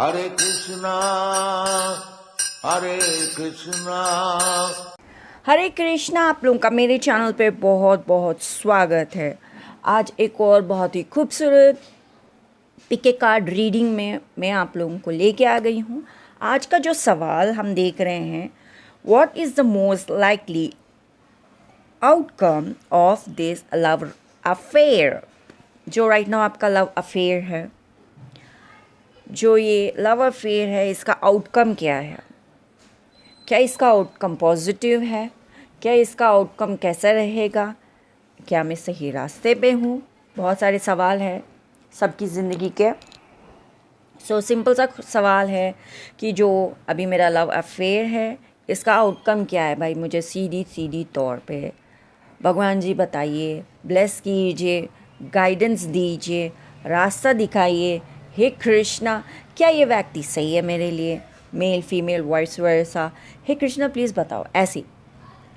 हरे कृष्णा हरे कृष्णा। हरे कृष्णा। आप लोगों का मेरे चैनल पे बहुत बहुत स्वागत है। आज एक और बहुत ही खूबसूरत पिके कार्ड रीडिंग में मैं आप लोगों को लेके आ गई हूँ। आज का जो सवाल हम देख रहे हैं, what is the most likely outcome of this love affair. जो राइट नाउ आपका लव अफेयर है, जो ये लव अफेयर है, इसका आउटकम क्या है? क्या इसका आउटकम पॉजिटिव है? क्या इसका आउटकम कैसा रहेगा? क्या मैं सही रास्ते पे हूँ? बहुत सारे सवाल हैं सबकी ज़िंदगी के। सिंपल सा सवाल है कि जो अभी मेरा लव अफेयर है, इसका आउटकम क्या है भाई? मुझे सीधी तौर पे भगवान जी बताइए, ब्लेस कीजिए, गाइडेंस दीजिए, रास्ता दिखाइए। हे कृष्णा, क्या ये व्यक्ति सही है मेरे लिए? Male female vice versa. हे कृष्णा प्लीज़ बताओ।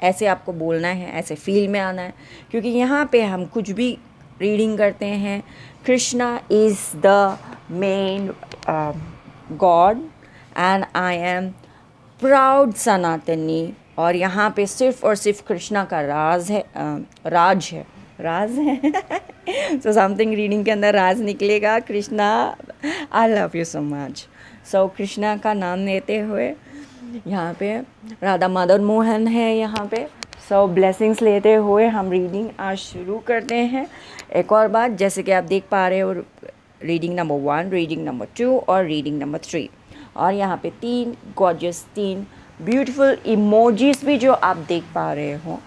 ऐसे आपको बोलना है, ऐसे फील में आना है, क्योंकि यहाँ पे हम कुछ भी रीडिंग करते हैं। Krishna is the main God and I am proud सनातनी। और यहाँ पे सिर्फ और सिर्फ कृष्णा का राज है सो समथिंग रीडिंग के अंदर राज निकलेगा। Krishna, I love you so much. So Krishna का नाम लेते हुए यहाँ पे राधा मदन मोहन है यहाँ पे। सो ब्लेसिंग्स लेते हुए हम रीडिंग आज शुरू करते हैं। एक और बात, जैसे कि आप देख पा रहे हो, रीडिंग नंबर 1, रीडिंग नंबर 2 और रीडिंग नंबर 3। और यहाँ पे 3 गॉर्जियस, 3 ब्यूटीफुल इमोजीज भी जो आप देख पा रहे हो।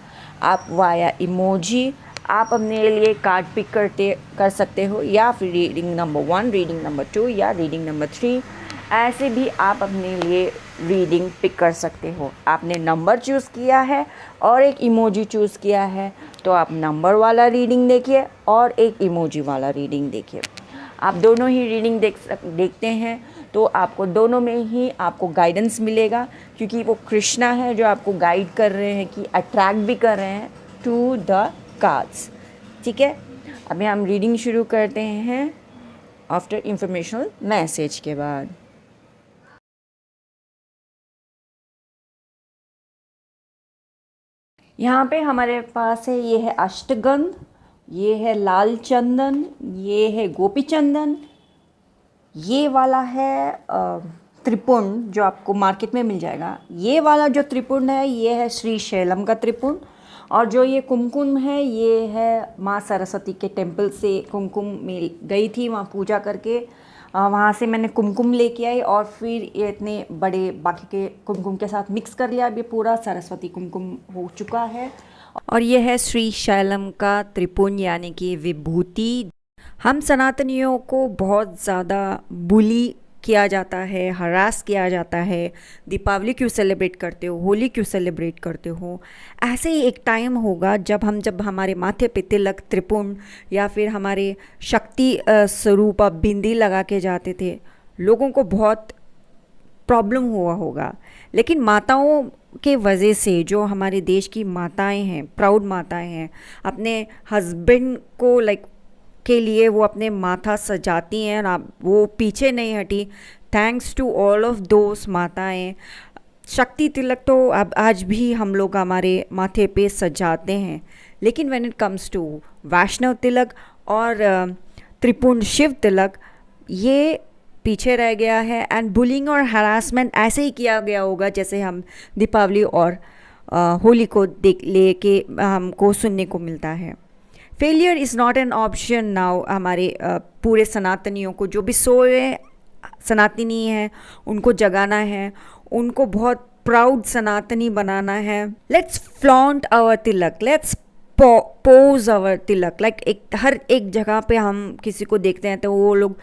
आप वाया इमोजी आप अपने लिए कार्ड पिक कर सकते हो, या फिर रीडिंग नंबर 1, रीडिंग नंबर 2 या रीडिंग नंबर 3, ऐसे भी आप अपने लिए रीडिंग पिक कर सकते हो। आपने नंबर चूज़ किया है और एक इमोजी चूज़ किया है, तो आप नंबर वाला रीडिंग देखिए और एक इमोजी वाला रीडिंग देखिए। आप दोनों ही रीडिंग देखते हैं तो आपको दोनों में ही आपको गाइडेंस मिलेगा, क्योंकि वो कृष्णा है जो आपको गाइड कर रहे हैं, कि अट्रैक्ट भी कर रहे हैं टू द कार्ड्स। ठीक है, अभी हम रीडिंग शुरू करते हैं आफ्टर इंफॉर्मेशनल मैसेज के बाद। यहाँ पे हमारे पास है, ये है अष्टगंध, ये है लाल चंदन, ये है गोपी चंदन, ये वाला है त्रिपुंड जो आपको मार्केट में मिल जाएगा। ये वाला जो त्रिपुंड है, ये है श्री शैलम का त्रिपुंड। और जो ये कुमकुम है, ये है माँ सरस्वती के टेम्पल से कुमकुम मिल गई थी, वहाँ पूजा करके वहाँ से मैंने कुमकुम लेके आई और फिर ये इतने बड़े बाकी के कुमकुम के साथ मिक्स कर लिया। अब ये पूरा सरस्वती कुमकुम हो चुका है। और ये है श्री शैलम का त्रिपुंड यानी कि विभूति। हम सनातनियों को बहुत ज़्यादा बुली किया जाता है, हरास किया जाता है। दीपावली क्यों सेलिब्रेट करते हो, होली क्यों सेलिब्रेट करते हो? ऐसे ही एक टाइम होगा जब हमारे माथे पे तिलक, त्रिपुंड या फिर हमारे शक्ति स्वरूप बिंदी लगा के जाते थे, लोगों को बहुत प्रॉब्लम हुआ होगा। लेकिन माताओं के वजह से, जो हमारे देश की माताएं हैं, प्राउड माताएं हैं, अपने हस्बैंड को के लिए वो अपने माथा सजाती हैं और वो पीछे नहीं हटी। Thanks to all of those माताएं। शक्ति तिलक तो अब आज भी हम लोग हमारे माथे पे सजाते हैं, लेकिन व्हेन इट कम्स टू वैष्णव तिलक और त्रिपुंड शिव तिलक, ये पीछे रह गया है। एंड बुलिंग और हरासमेंट ऐसे ही किया गया होगा जैसे हम दीपावली और होली को लेके हमको सुनने को मिलता है। Failure is not an option now. हमारे पूरे सनातनियों को, जो भी सोए सनातनी हैं, उनको जगाना है, उनको बहुत प्राउड सनातनी बनाना है। Let's flaunt our tilak, let's pose our tilak. हर एक जगह पे हम किसी को देखते हैं तो वो लोग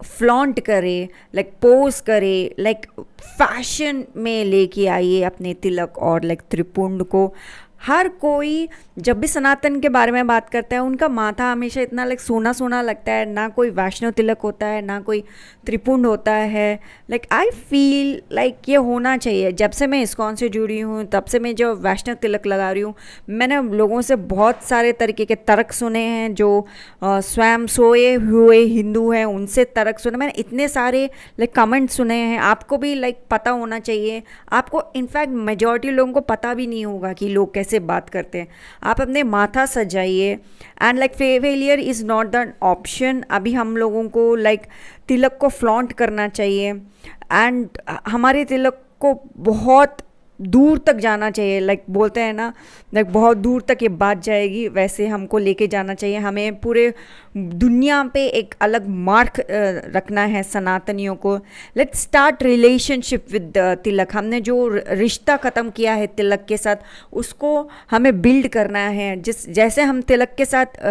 फ्लॉन्ट करे, पोज करे, फैशन में लेके आइए अपने तिलक और त्रिपुंड को। हर कोई जब भी सनातन के बारे में बात करता है उनका माथा हमेशा इतना लाइक सोना सोना लगता है, ना कोई वैष्णव तिलक होता है ना कोई त्रिपुंड होता है। लाइक आई फील लाइक ये होना चाहिए। जब से मैं इस्कॉन से जुड़ी हूँ तब से मैं जो वैष्णव तिलक लगा रही हूँ, मैंने लोगों से बहुत सारे तरीके के तर्क सुने हैं, जो स्वयं सोए हुए हिंदू हैं उनसे तर्क सुने, मैंने इतने सारे लाइक कमेंट सुने हैं। आपको भी लाइक पता होना चाहिए। आपको इनफैक्ट मेजॉरिटी लोगों को पता भी नहीं होगा कि लोग कैसे बात करते हैं। आप अपने माथा सजाइए and like failure is not the option. अभी हम लोगों को लाइक तिलक को फ्लॉन्ट करना चाहिए एंड हमारे तिलक को बहुत दूर तक जाना चाहिए। लाइक बोलते हैं ना, लाइक बहुत दूर तक ये बात जाएगी, वैसे हमको लेके जाना चाहिए। हमें पूरे दुनिया पे एक अलग मार्क रखना है सनातनियों को। लेट्स स्टार्ट रिलेशनशिप विद तिलक। हमने जो रिश्ता ख़त्म किया है तिलक के साथ, उसको हमें बिल्ड करना है। जैसे हम तिलक के साथ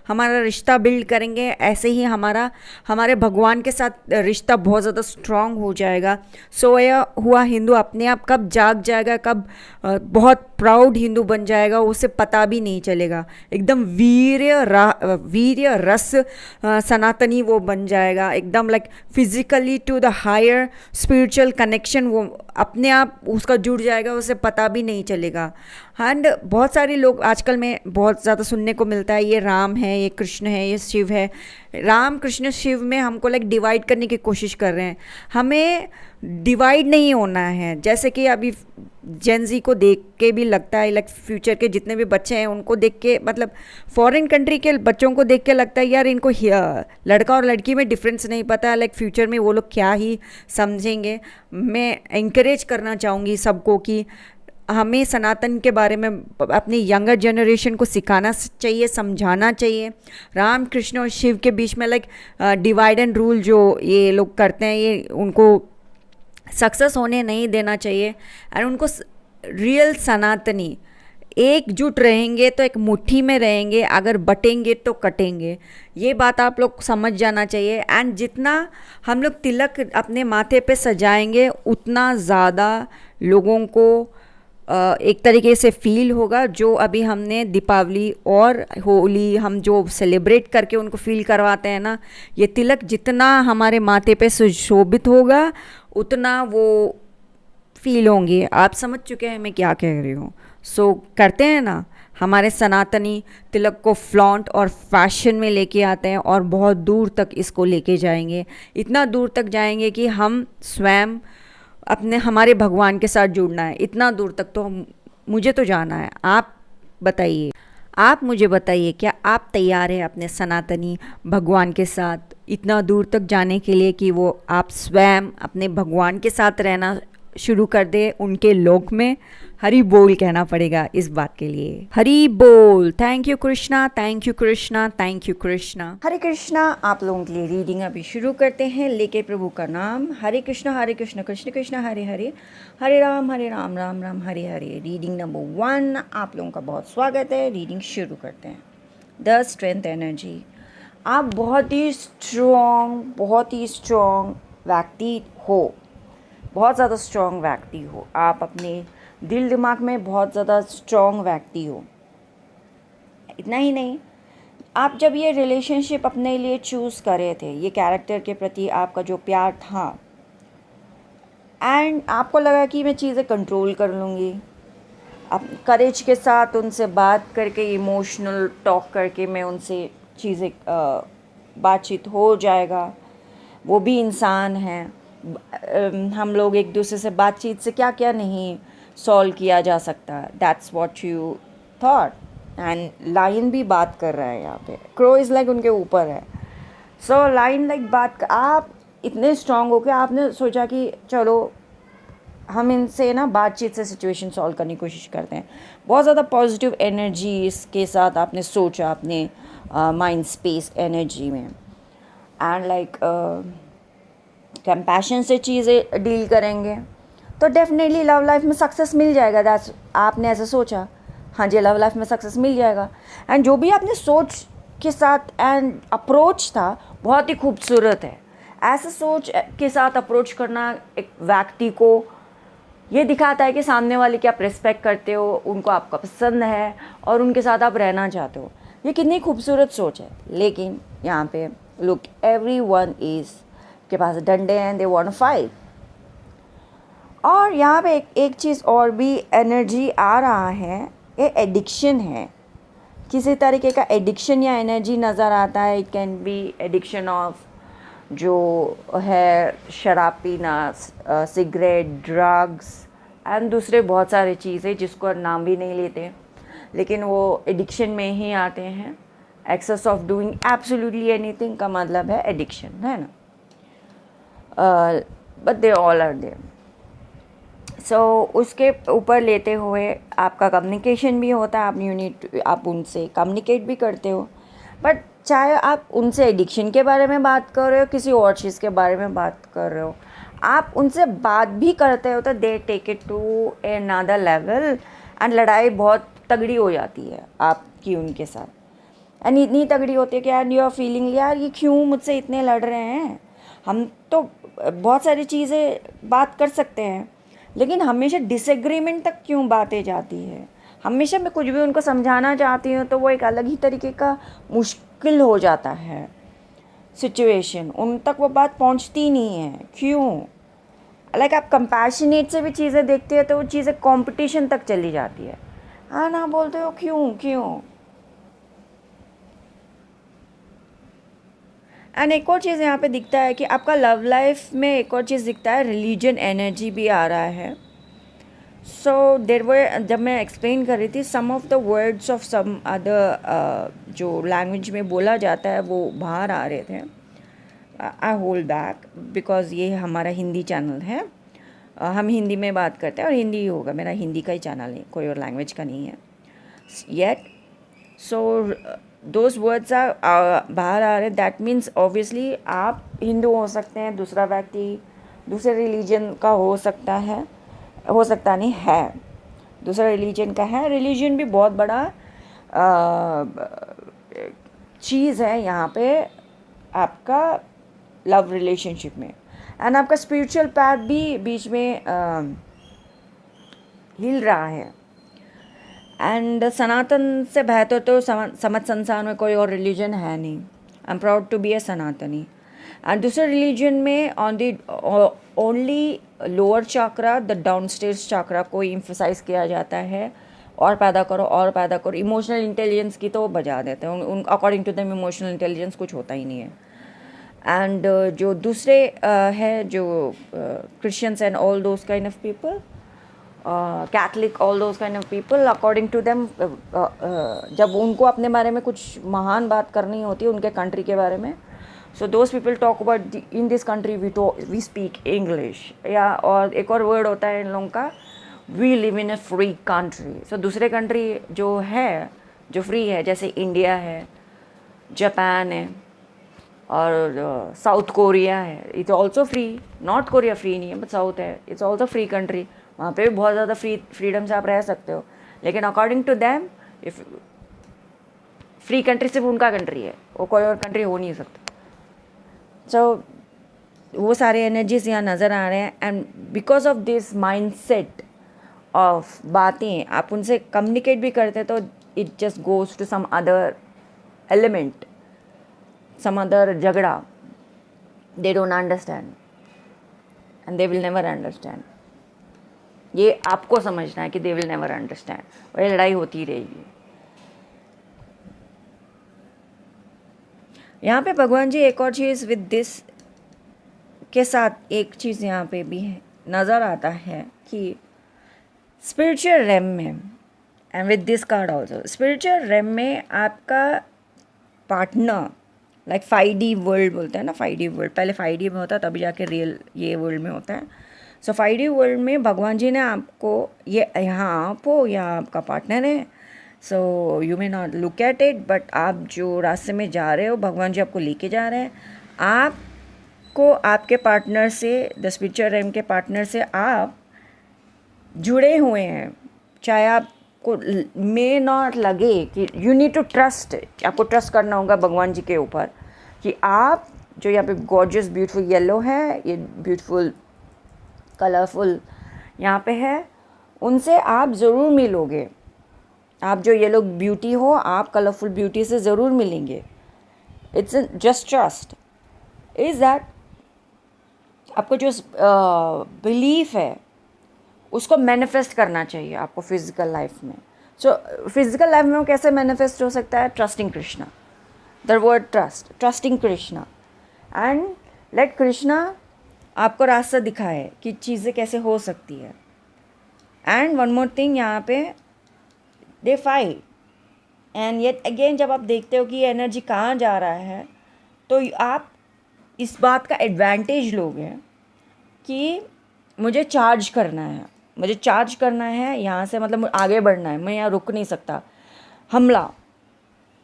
हमारा रिश्ता बिल्ड करेंगे, ऐसे ही हमारे भगवान के साथ रिश्ता बहुत ज़्यादा स्ट्रांग हो जाएगा। सोया हुआ हिंदू अपने आप कब जाग जाएगा, कब बहुत प्राउड हिंदू बन जाएगा, उसे पता भी नहीं चलेगा। एकदम वीर्य रस सनातनी वो बन जाएगा, एकदम like physically to the higher spiritual connection वो अपने आप उसका जुड़ जाएगा, उसे पता भी नहीं चलेगा। एंड बहुत सारे लोग आजकल में बहुत ज़्यादा सुनने को मिलता है, ये राम है, ये कृष्ण है, ये शिव है। राम कृष्ण शिव में हमको लाइक डिवाइड करने की कोशिश कर रहे हैं। हमें डिवाइड नहीं होना है। जैसे कि अभी जेनजी को देख के भी लगता है, लाइक फ्यूचर के जितने भी बच्चे हैं उनको देख के, मतलब फॉरेन कंट्री के बच्चों को देख के लगता है यार इनको लड़का और लड़की में डिफरेंस नहीं पता है, लाइक फ्यूचर में वो लोग क्या ही समझेंगे। मैं इंकरेज करना चाहूँगी सबको कि हमें सनातन के बारे में अपनी यंगर जनरेशन को सिखाना चाहिए, समझाना चाहिए। राम कृष्ण और शिव के बीच में लाइक डिवाइड एंड रूल जो ये लोग करते हैं, ये उनको सक्सेस होने नहीं देना चाहिए। और उनको रियल सनातनी एकजुट रहेंगे तो एक मुट्ठी में रहेंगे, अगर बटेंगे तो कटेंगे। ये बात आप लोग समझ जाना चाहिए। एंड जितना हम लोग तिलक अपने माथे पे सजाएंगे उतना ज़्यादा लोगों को एक तरीके से फील होगा। जो अभी हमने दीपावली और होली हम जो सेलिब्रेट करके उनको फील करवाते हैं ना, ये तिलक जितना हमारे माथे पे सुशोभित होगा उतना वो फील होंगे। आप समझ चुके हैं मैं क्या कह रही हूँ। सो करते हैं ना, हमारे सनातनी तिलक को फ्लॉन्ट और फैशन में लेके आते हैं और बहुत दूर तक इसको लेके जाएंगे। इतना दूर तक जाएंगे कि हम स्वयं हमारे भगवान के साथ जुड़ना है। इतना दूर तक तो मुझे तो जाना है। आप बताइए, आप मुझे बताइए, क्या आप तैयार हैं अपने सनातनी भगवान के साथ इतना दूर तक जाने के लिए कि वो आप स्वयं अपने भगवान के साथ रहना शुरू कर दे उनके लोक में? हरि बोल कहना पड़ेगा इस बात के लिए। हरि बोल। Thank you Krishna, thank you Krishna, thank you Krishna. Hare Krishna. आप लोगों के लिए रीडिंग अभी शुरू करते हैं लेके प्रभु का नाम। हरे कृष्ण कृष्ण कृष्ण हरे हरे, हरे राम राम राम हरे हरे। रीडिंग नंबर 1 आप लोगों का बहुत स्वागत है। रीडिंग शुरू करते हैं। The strength energy. आप बहुत ही स्ट्रॉन्ग व्यक्ति हो, बहुत ज़्यादा स्ट्रॉन्ग व्यक्ति हो। आप अपने दिल दिमाग में बहुत ज़्यादा स्ट्रॉन्ग व्यक्ति हो। इतना ही नहीं, आप जब ये रिलेशनशिप अपने लिए चूज़ कर रहे थे, ये कैरेक्टर के प्रति आपका जो प्यार था, एंड आपको लगा कि मैं चीज़ें कंट्रोल कर लूँगी, अब करेज के साथ उनसे बात करके, इमोशनल टॉक करके मैं उनसे चीज़ें बातचीत हो जाएगा। वो भी इंसान हैं, हम लोग एक दूसरे से बातचीत से क्या क्या नहीं सॉल्व किया जा सकता। That's what you thought. And line भी बात कर रहा है यहाँ पे, क्रो इज़ लाइक उनके ऊपर है। सो लाइन लाइक आप इतने स्ट्रांग हो के आपने सोचा कि चलो हम इनसे ना बातचीत से सिचुएशन सॉल्व करने की कोशिश करते हैं। बहुत ज़्यादा पॉजिटिव एनर्जी इसके साथ आपने सोचा अपने माइंड स्पेस एनर्जी में। एंड लाइक कंपैशन से चीज़ें डील करेंगे तो डेफिनेटली लव लाइफ में सक्सेस मिल जाएगा। दैट्स आपने ऐसा सोचा, हाँ जी लव लाइफ में सक्सेस मिल जाएगा। एंड जो भी आपने सोच के साथ एंड अप्रोच था बहुत ही खूबसूरत है। ऐसे सोच के साथ अप्रोच करना एक व्यक्ति को ये दिखाता है कि सामने वाले की आप रिस्पेक्ट करते हो, उनको आपका पसंद है और उनके साथ आप रहना चाहते हो। ये कितनी खूबसूरत सोच है। लेकिन यहाँ पे लुक, एवरीवन इज़ के पास डंडे and they want to fight. और यहाँ पे एक चीज़ और भी एनर्जी आ रहा है, ये एडिक्शन है। किसी तरीके का एडिक्शन या एनर्जी नज़र आता है। It can be addiction of जो है शराब पीना, सिगरेट, ड्रग्स एंड दूसरे बहुत सारे चीज़ें जिसको नाम भी नहीं लेते, लेकिन वो एडिक्शन में ही आते हैं। Excess of doing absolutely anything का मतलब है एडिक्शन, है ना। But they all are there. So उसके ऊपर लेते हुए आपका कम्युनिकेशन भी होता है, आप उनसे कम्युनिकेट भी करते हो। बट चाहे आप उनसे एडिक्शन के बारे में बात कर रहे हो, किसी और चीज़ के बारे में बात कर रहे हो, आप उनसे बात भी करते हो तो they take it to another level and लड़ाई बहुत तगड़ी हो जाती है आपकी उनके साथ। एंड इतनी तगड़ी होती है कि यार यू आर फीलिंग, यार ये क्यों मुझसे इतने लड़ रहे हैं। हम तो बहुत सारी चीज़ें बात कर सकते हैं, लेकिन हमेशा डिसएग्रीमेंट तक क्यों बातें जाती है। हमेशा मैं कुछ भी उनको समझाना चाहती हूँ तो वो एक अलग ही तरीके का मुश्किल हो जाता है सिचुएशन, उन तक वो बात पहुँचती नहीं है। क्यों? लाइक आप कंपैशनेट से भी चीज़ें देखते हो तो वो चीज़ें कंपटीशन तक चली जाती है। हाँ ना बोलते हो क्यों। एंड एक और चीज़ यहाँ पे दिखता है कि आपका लव लाइफ में एक और चीज़ दिखता है, रिलीजन एनर्जी भी आ रहा है। सो देर वर, जब मैं एक्सप्लेन कर रही थी, some of the words of some other जो लैंग्वेज में बोला जाता है वो बाहर आ रहे थे। आई होल्ड बैक बिकॉज ये हमारा हिंदी चैनल है, हम हिंदी में बात करते हैं और हिंदी ही होगा, मेरा हिंदी का ही चैनल है, कोई और लैंग्वेज का नहीं है येट। सो दोज वर्ड्स बाहर आ रहे। दैट मीन्स ऑब्वियसली आप हिंदू हो सकते हैं, दूसरा व्यक्ति दूसरे रिलीजन का हो सकता है, हो सकता नहीं है, दूसरा रिलीजन का है। रिलीजन भी बहुत बड़ा चीज़ है यहाँ पे आपका लव रिलेशनशिप में। एंड आपका स्पिरिचुअल पैथ भी बीच में हिल रहा है। एंड सनातन से बेहतर तो समझ संसार में कोई और रिलीजन है नहीं। I am proud to be a Sanatani. And दूसरे रिलीजन में on the only lower chakra, the down stage chakra को इम्फोसाइज किया जाता है, और पैदा करो। इमोशनल इंटेलिजेंस की तो वो बजा देते हैं, उन according to them emotional intelligence कुछ होता ही नहीं है। एंड जो दूसरे है जो Christians and all those kind of people, Catholic, all those kind of people, according to them जब उनको अपने बारे में कुछ महान बात करनी होती है उनके कंट्री के बारे में, so those people talk about in this country we speak English, या और एक और वर्ड होता है इन लोगों का, we live in a free country. So दूसरे कंट्री जो है जो फ्री है, जैसे इंडिया है, जापान है और साउथ कोरिया है, it's also free. North Korea free नहीं है बट साउथ है, इट्स ऑल्सो फ्री कंट्री। वहाँ पे भी बहुत ज़्यादा फ्रीडम से आप रह सकते हो, लेकिन according to them if free country सिर्फ उनका कंट्री है, वो कोई और कंट्री हो नहीं सकता। सो वो सारे एनर्जीज यहाँ नज़र आ रहे हैं। And because of this mindset of बातें आप उनसे कम्युनिकेट भी करते तो it just goes to some other element, some other jagda. They don't understand and they will never understand. ये आपको समझना है कि they will never understand, और ये लड़ाई होती रहेगी। यहाँ पे भगवान जी एक और चीज़ विद दिस के साथ एक चीज़ यहाँ पे भी है, नज़र आता है कि स्पिरिचुअल रेम में, and with this card also, spiritual realm में आपका पार्टनर, लाइक 5D वर्ल्ड बोलते हैं ना, 5D वर्ल्ड, पहले 5D में होता है तभी जाके रियल ये वर्ल्ड में होता है। सो 5D वर्ल्ड में भगवान जी ने आपको ये, यहाँ आप हो, यहाँ आपका पार्टनर है। So you may not look at it, but आप जो रास्ते में जा रहे हो भगवान जी आपको लेके जा रहे हैं। आपको आपके पार्टनर से, द स्पिरिचुअल रेम के पार्टनर से आप जुड़े हुए हैं। चाहे आपको मे नॉट लगे कि यू नीड टू ट्रस्ट, आपको ट्रस्ट करना होगा भगवान जी के ऊपर कि आप जो यहाँ पे गॉर्जियस ब्यूटीफुल येलो है, ये ब्यूटीफुल कलरफुल यहाँ पे है, उनसे आप ज़रूर मिलोगे। आप जो ये लोग ब्यूटी हो, आप कलरफुल ब्यूटी से ज़रूर मिलेंगे। It's just trust is that आपको जो बिलीफ है उसको मैनिफेस्ट करना चाहिए आपको फिज़िकल लाइफ में। सो फिज़िकल लाइफ में वो कैसे मैनिफेस्ट हो सकता है? Trusting Krishna, the word trust, trusting Krishna, and let Krishna आपको रास्ता दिखाए कि चीज़ें कैसे हो सकती है। एंड वन मोर थिंग, यहाँ पे they fight, and yet again जब आप देखते हो कि ये एनर्जी कहाँ जा रहा है, तो आप इस बात का एडवांटेज लोगे कि मुझे चार्ज करना है, मुझे चार्ज करना है यहाँ से, मतलब आगे बढ़ना है, मैं यहाँ रुक नहीं सकता। हमला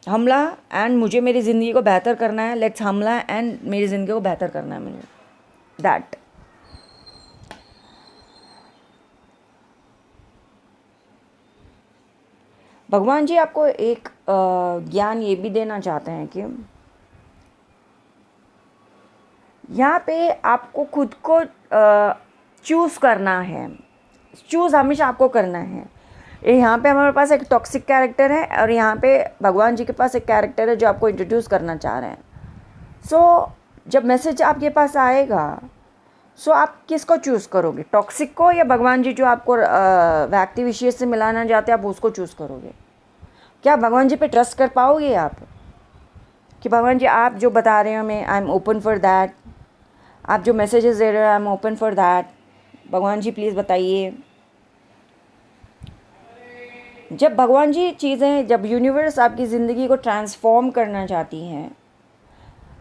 हमला एंड मुझे मेरी ज़िंदगी को बेहतर करना है। लेट्स हमला एंड मेरी ज़िंदगी को बेहतर करना है मुझे, दैट। भगवान जी आपको एक ज्ञान ये भी देना चाहते हैं कि यहाँ पे आपको खुद को चूज़ करना है। चूज़ हमेशा आपको करना है। यहाँ पे हमारे पास एक टॉक्सिक कैरेक्टर है और यहाँ पे भगवान जी के पास एक कैरेक्टर है जो आपको इंट्रोड्यूस करना चाह रहे हैं। सो जब मैसेज आपके पास आएगा, सो आप किसको चूज़ करोगे? टॉक्सिक को या भगवान जी जो आपको व्यक्ति विशेष से मिलाना चाहते हैं, आप उसको चूज़ करोगे? क्या भगवान जी पे ट्रस्ट कर पाओगे आप कि भगवान जी आप जो बता रहे हो मैं I am open for that, आप जो मैसेजेस दे रहे हो I am open for that, भगवान जी प्लीज़ बताइए। जब भगवान जी चीज़ें, जब यूनिवर्स आपकी ज़िंदगी को ट्रांसफॉर्म करना चाहती हैं,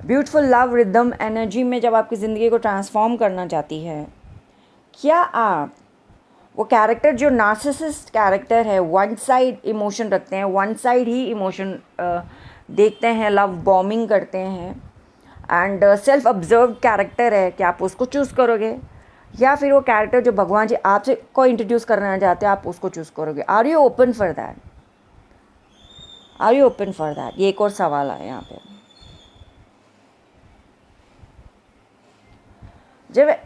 ब्यूटीफुल लव रिदम एनर्जी में जब आपकी ज़िंदगी को ट्रांसफॉर्म करना चाहती है, क्या आप वो कैरेक्टर जो नार्सिसिस्ट कैरेक्टर है, वन साइड इमोशन रखते हैं, वन साइड ही इमोशन देखते हैं, लव बॉम्बिंग करते हैं, एंड सेल्फ ऑब्जर्व कैरेक्टर है, क्या आप उसको चूज़ करोगे? या फिर वो कैरेक्टर जो भगवान जी आपसे को इंट्रोड्यूस करना चाहते हैं, आप उसको चूज़ करोगे? Are you open for that? Are you open for that? ये एक और सवाल है यहाँ पे।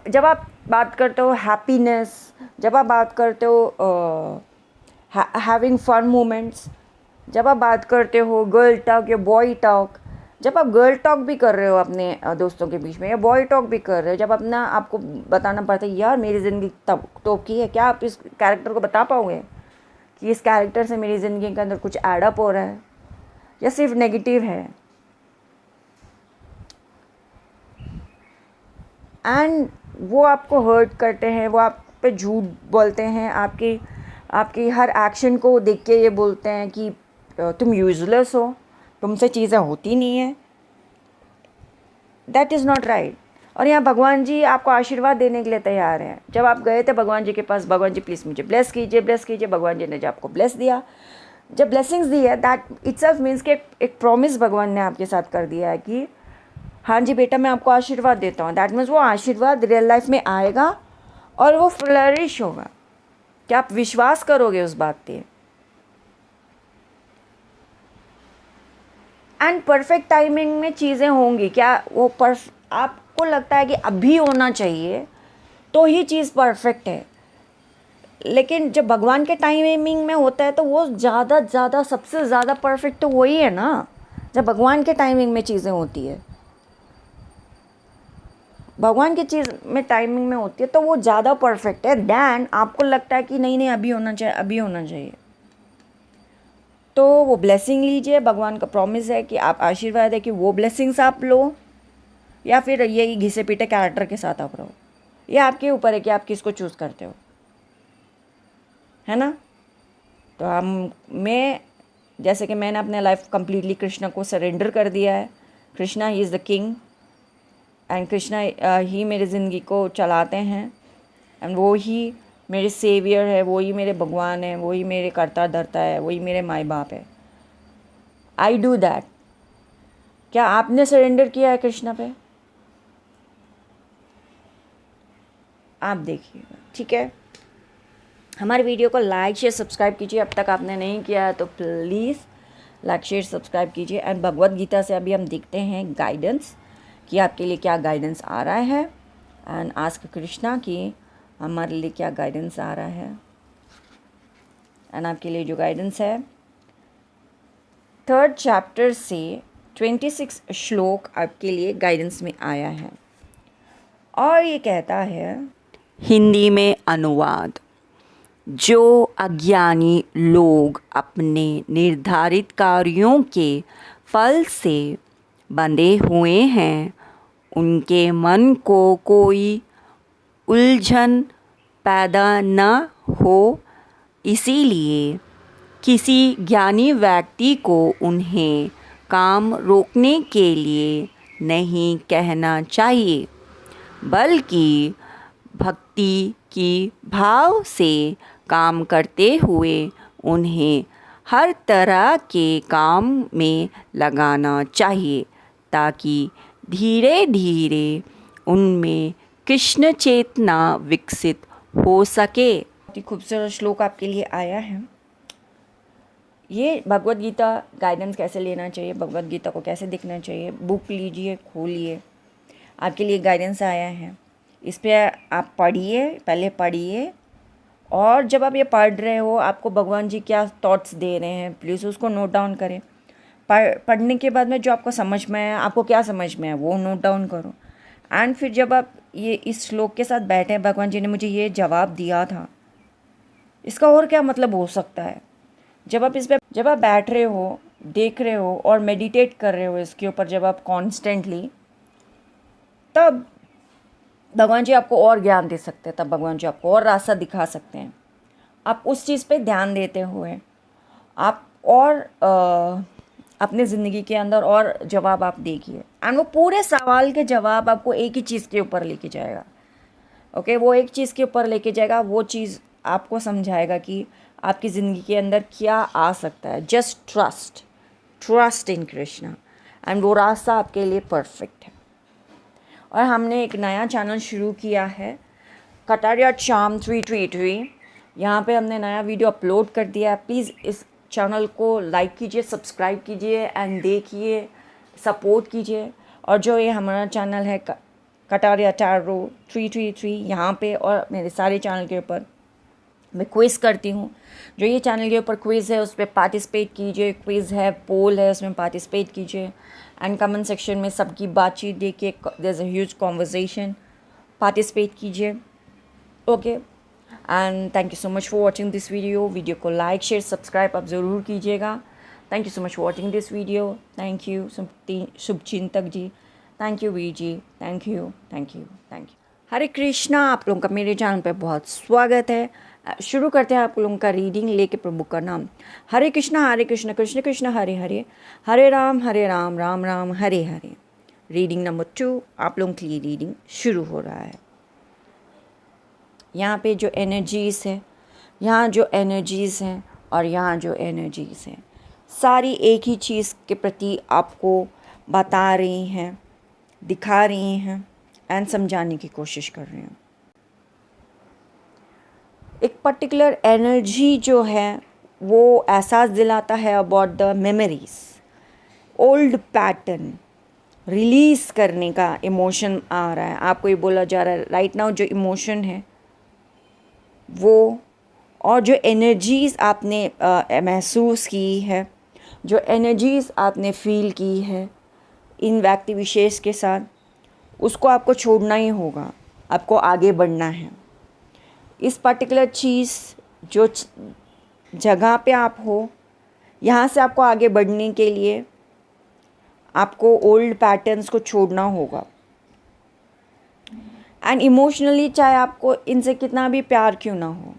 जब आप बात करते हो हैप्पीनेस, जब आप बात करते हो हैविंग फन मोमेंट्स, जब आप बात करते हो गर्ल टॉक या बॉय टॉक, जब आप गर्ल टॉक भी कर रहे हो अपने दोस्तों के बीच में या बॉय टॉक भी कर रहे हो, जब अपना आपको बताना पड़ता है यार मेरी ज़िंदगी तो की है, क्या आप इस कैरेक्टर को बता पाओगे कि इस कैरेक्टर से मेरी ज़िंदगी के अंदर कुछ एडअप हो रहा है या सिर्फ नेगेटिव है? एंड वो आपको हर्ट करते हैं, वो आप पे झूठ बोलते हैं, आपकी हर एक्शन को देख के ये बोलते हैं कि तुम यूजलेस हो, तुमसे चीज़ें होती नहीं है। That is not right. और यहाँ भगवान जी आपको आशीर्वाद देने के लिए तैयार हैं। जब आप गए थे भगवान जी के पास, भगवान जी प्लीज़ मुझे ब्लेस कीजिए, ब्लेस कीजिए, भगवान जी ने जब आपको ब्लेस दिया, जब ब्लेसिंग्स दी है, दैट इटसेल्फ मीन्स कि एक प्रॉमिस भगवान ने आपके साथ कर दिया है कि हाँ जी बेटा मैं आपको आशीर्वाद देता हूँ। दैट मीन्स वो आशीर्वाद रियल लाइफ में आएगा और वो फ्लरिश होगा। क्या आप विश्वास करोगे उस बात पे? एंड परफेक्ट टाइमिंग में चीज़ें होंगी। क्या वो आपको लगता है कि अभी होना चाहिए तो ही चीज़ परफेक्ट है, लेकिन जब भगवान के टाइमिंग में होता है तो वो ज़्यादा सबसे ज़्यादा परफेक्ट तो वही है ना, जब भगवान के टाइमिंग में चीज़ें होती है। भगवान की चीज़ में टाइमिंग में होती है तो वो ज़्यादा परफेक्ट है दैन आपको लगता है कि नहीं अभी होना चाहिए, अभी होना चाहिए। तो वो ब्लेसिंग लीजिए, भगवान का प्रॉमिस है कि आप, आशीर्वाद है कि वो ब्लेसिंग्स आप लो, या फिर ये घिसे पीटे कैरेक्टर के साथ आप रहो। ये आपके ऊपर है कि आप किसको चूज़ करते हो, है ना। तो मैं जैसे कि मैंने अपने लाइफ कम्प्लीटली कृष्णा को सरेंडर कर दिया है। Krishna he is the king and Krishna ही मेरी ज़िंदगी को चलाते हैं, एंड वो ही मेरे सेवियर है, वो ही मेरे भगवान है, वो ही मेरे कर्ता धर्ता है, वही मेरे माई बाप है। I do that. क्या आपने सरेंडर किया है कृष्णा पे? आप देखिएगा, ठीक है। हमारे वीडियो को लाइक शेयर सब्सक्राइब कीजिए, अब तक आपने नहीं किया है तो प्लीज़ लाइक शेयर सब्सक्राइब कीजिए। एंड भगवत गीता से अभी हम देखते हैं गाइडेंस कि आपके लिए क्या गाइडेंस आ रहा है। एंड आस्क कृष्णा कि हमारे लिए क्या गाइडेंस आ रहा है। एंड आपके लिए जो गाइडेंस है 3rd चैप्टर से 26 श्लोक आपके लिए गाइडेंस में आया है और ये कहता है, हिंदी में अनुवाद, जो अज्ञानी लोग अपने निर्धारित कार्यों के फल से बंधे हुए हैं उनके मन को कोई उलझन पैदा न हो, इसीलिए किसी ज्ञानी व्यक्ति को उन्हें काम रोकने के लिए नहीं कहना चाहिए, बल्कि भक्ति की भाव से काम करते हुए उन्हें हर तरह के काम में लगाना चाहिए ताकि धीरे धीरे उनमें कृष्ण चेतना विकसित हो सके। बहुत ही खूबसूरत श्लोक आपके लिए आया है। ये भगवत गीता गाइडेंस कैसे लेना चाहिए, भगवत गीता को कैसे देखना चाहिए, बुक लीजिए, खोलिए, आपके लिए गाइडेंस आया है। इस पर आप पढ़िए, पहले पढ़िए, और जब आप ये पढ़ रहे हो आपको भगवान जी क्या थॉट्स दे रहे हैं प्लीज़ उसको नोट डाउन करें। पढ़ने के बाद में जो आपको समझ में आया, आपको क्या समझ में आया वो नोट डाउन करो। एंड फिर जब आप ये इस श्लोक के साथ बैठे, भगवान जी ने मुझे ये जवाब दिया था, इसका और क्या मतलब हो सकता है। जब आप बैठ रहे हो, देख रहे हो और मेडिटेट कर रहे हो इसके ऊपर, जब आप कॉन्स्टेंटली, तब भगवान जी आपको और ज्ञान दे सकते हैं, तब भगवान जी आपको और रास्ता दिखा सकते हैं। आप उस चीज़ पे ध्यान देते हुए आप और अपने ज़िंदगी के अंदर और जवाब आप देखिए, एंड वो पूरे सवाल के जवाब आपको एक ही चीज़ के ऊपर लेके जाएगा। ओके, वो एक चीज़ के ऊपर लेके जाएगा, वो चीज़ आपको समझाएगा कि आपकी ज़िंदगी के अंदर क्या आ सकता है। Just trust in Krishna, and वो रास्ता आपके लिए परफेक्ट है। और हमने एक नया चैनल शुरू किया है, कटारिया चार्म 333। यहाँ पे हमने नया वीडियो अपलोड कर दिया है। प्लीज़ इस चैनल को लाइक कीजिए, सब्सक्राइब कीजिए एंड देखिए, सपोर्ट कीजिए। और जो ये हमारा चैनल है कटारिया टैरो 333, यहाँ पे और मेरे सारे चैनल के ऊपर मैं क्विज़ करती हूँ। जो ये चैनल के ऊपर क्विज़ है उस पर पार्टिसिपेट कीजिए, क्विज़ है, पोल है, उसमें पार्टिसिपेट कीजिए एंड कमेंट सेक्शन में सबकी बातचीत देखिए, there is a huge conversation, participate कीजिए। Okay, and thank you so much for watching this video को लाइक शेयर सब्सक्राइब आप ज़रूर कीजिएगा। Thank you so much for watching this video. Thank you Shubhchintak ji, thank you Veer ji, thank you. Hare Krishna, आप लोगों का मेरे channel पे बहुत स्वागत है। शुरू करते हैं आप लोगों का रीडिंग लेके प्रभु का नाम। हरे कृष्णा कृष्ण कृष्ण हरे हरे, हरे राम राम राम हरे हरे। रीडिंग नंबर 2 आप लोगों के लिए रीडिंग शुरू हो रहा है। यहाँ पे जो एनर्जीज़ है, यहाँ जो एनर्जीज़ हैं और यहाँ जो एनर्जीज़ हैं, सारी एक ही चीज़ के प्रति आपको बता रही हैं, दिखा रही हैं एंड समझाने की कोशिश कर रहे हैं। एक पर्टिकुलर एनर्जी जो है वो एहसास दिलाता है about the memories, old pattern release करने का इमोशन आ रहा है। आपको ये बोला जा रहा है राइट नाउ जो इमोशन है वो, और जो एनर्जीज़ आपने महसूस की है, जो एनर्जीज़ आपने फील की है इन व्यक्ति विशेष के साथ, उसको आपको छोड़ना ही होगा, आपको आगे बढ़ना है। इस पर्टिकुलर चीज़ जो जगह पे आप हो, यहाँ से आपको आगे बढ़ने के लिए आपको ओल्ड पैटर्न्स को छोड़ना होगा। एंड इमोशनली चाहे आपको इनसे कितना भी प्यार क्यों ना हो,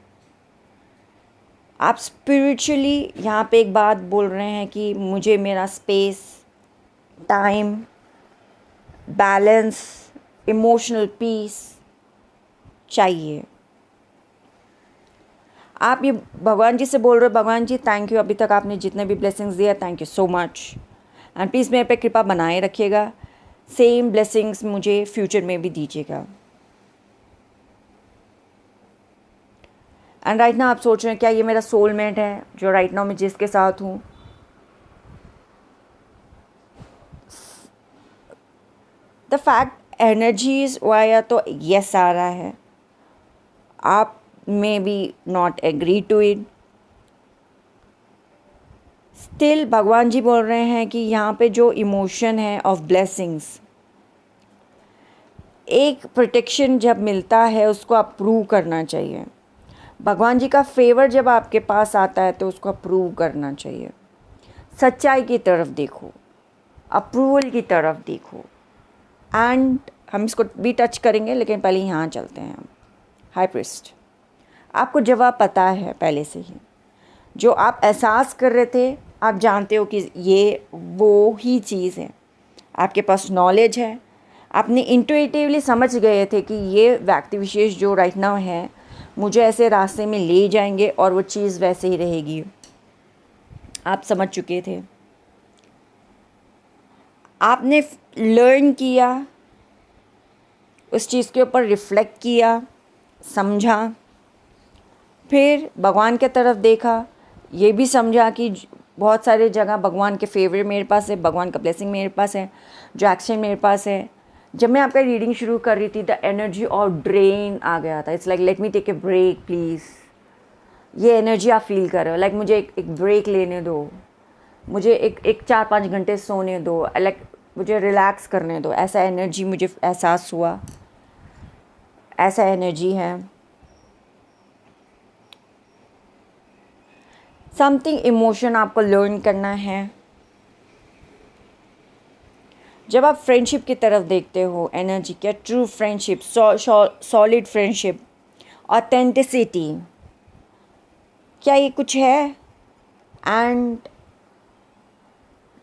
आप स्पिरिचुअली यहाँ पे एक बात बोल रहे हैं कि मुझे मेरा space, time, balance, emotional peace चाहिए। आप ये भगवान जी से बोल रहे हो, भगवान जी थैंक यू, अभी तक आपने जितने भी ब्लेसिंग्स दिए thank you so much, and please मेरे पे कृपा बनाए रखिएगा। सेम ब्लेसिंग्स मुझे फ्यूचर में भी दीजिएगा। एंड राइट नाउ आप सोच रहे हैं क्या ये मेरा सोलमेट है जो राइट नाउ मैं जिसके साथ हूँ। द फैक्ट एनर्जीज वाया तो यस आ रहा है। आप may be not agree to it, still भगवान जी बोल रहे हैं कि यहाँ पे जो इमोशन है ऑफ ब्लेसिंग्स, एक प्रोटेक्शन जब मिलता है उसको अप्रूव करना चाहिए। भगवान जी का फेवर जब आपके पास आता है तो उसको अप्रूव करना चाहिए। सच्चाई की तरफ देखो, अप्रूवल की तरफ देखो। एंड हम इसको भी टच करेंगे, लेकिन पहले यहाँ चलते हैं हम। हाई प्रीस्ट, आपको जवाब पता है पहले से ही, जो आप एहसास कर रहे थे, आप जानते हो कि ये वो ही चीज़ है। आपके पास नॉलेज है, आपने इंट्यूटिवली समझ गए थे कि ये व्यक्ति विशेष जो राइट नाउ है मुझे ऐसे रास्ते में ले जाएंगे और वो चीज़ वैसे ही रहेगी। आप समझ चुके थे, आपने लर्न किया, उस चीज़ के ऊपर रिफ्लेक्ट किया, समझा, फिर भगवान के तरफ देखा, ये भी समझा कि बहुत सारे जगह भगवान के फेवर मेरे पास है, भगवान का ब्लेसिंग मेरे पास है, जो एक्शन मेरे पास है। जब मैं आपका रीडिंग शुरू कर रही थी, द एनर्जी और ड्रेन आ गया था। It's like let me take a break please. ये एनर्जी आप फील कर रहे हो, लाइक मुझे एक ब्रेक लेने दो, मुझे एक 4-5 घंटे सोने दो, लाइक मुझे रिलैक्स करने दो। ऐसा एनर्जी मुझे एहसास हुआ, ऐसा एनर्जी है। समथिंग इमोशन आपको लर्न करना है। जब आप फ्रेंडशिप की तरफ देखते हो, एनर्जी क्या, true friendship, solid friendship, authenticity, क्या ये कुछ है? एंड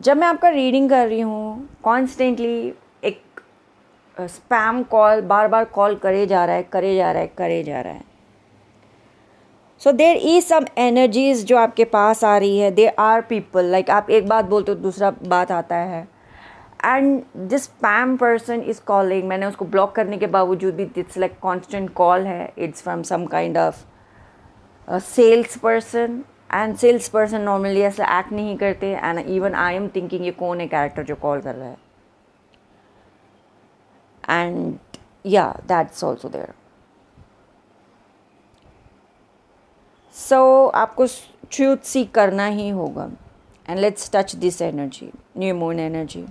जब मैं आपका रीडिंग कर रही हूँ, कॉन्स्टेंटली एक स्पैम कॉल बार बार कॉल करे जा रहा है। So there is some energies जो आपके पास आ रही है। देयर आर पीपल, लाइक आप एक बात बोलते हो दूसरा बात आता है, and this spam person is calling. मैंने उसको ब्लॉक करने के बावजूद भी इट्स लाइक कॉन्स्टेंट कॉल है। It's from some kind of sales person, and sales person normally ऐसा एक्ट नहीं करते। And even I am thinking ये कौन है कैरेक्टर जो कॉल कर रहा है, एंड या दैट्स ऑल्सो देयर। सो आपको ट्रूथ सीक करना ही होगा। And let's touch this energy, new moon energy.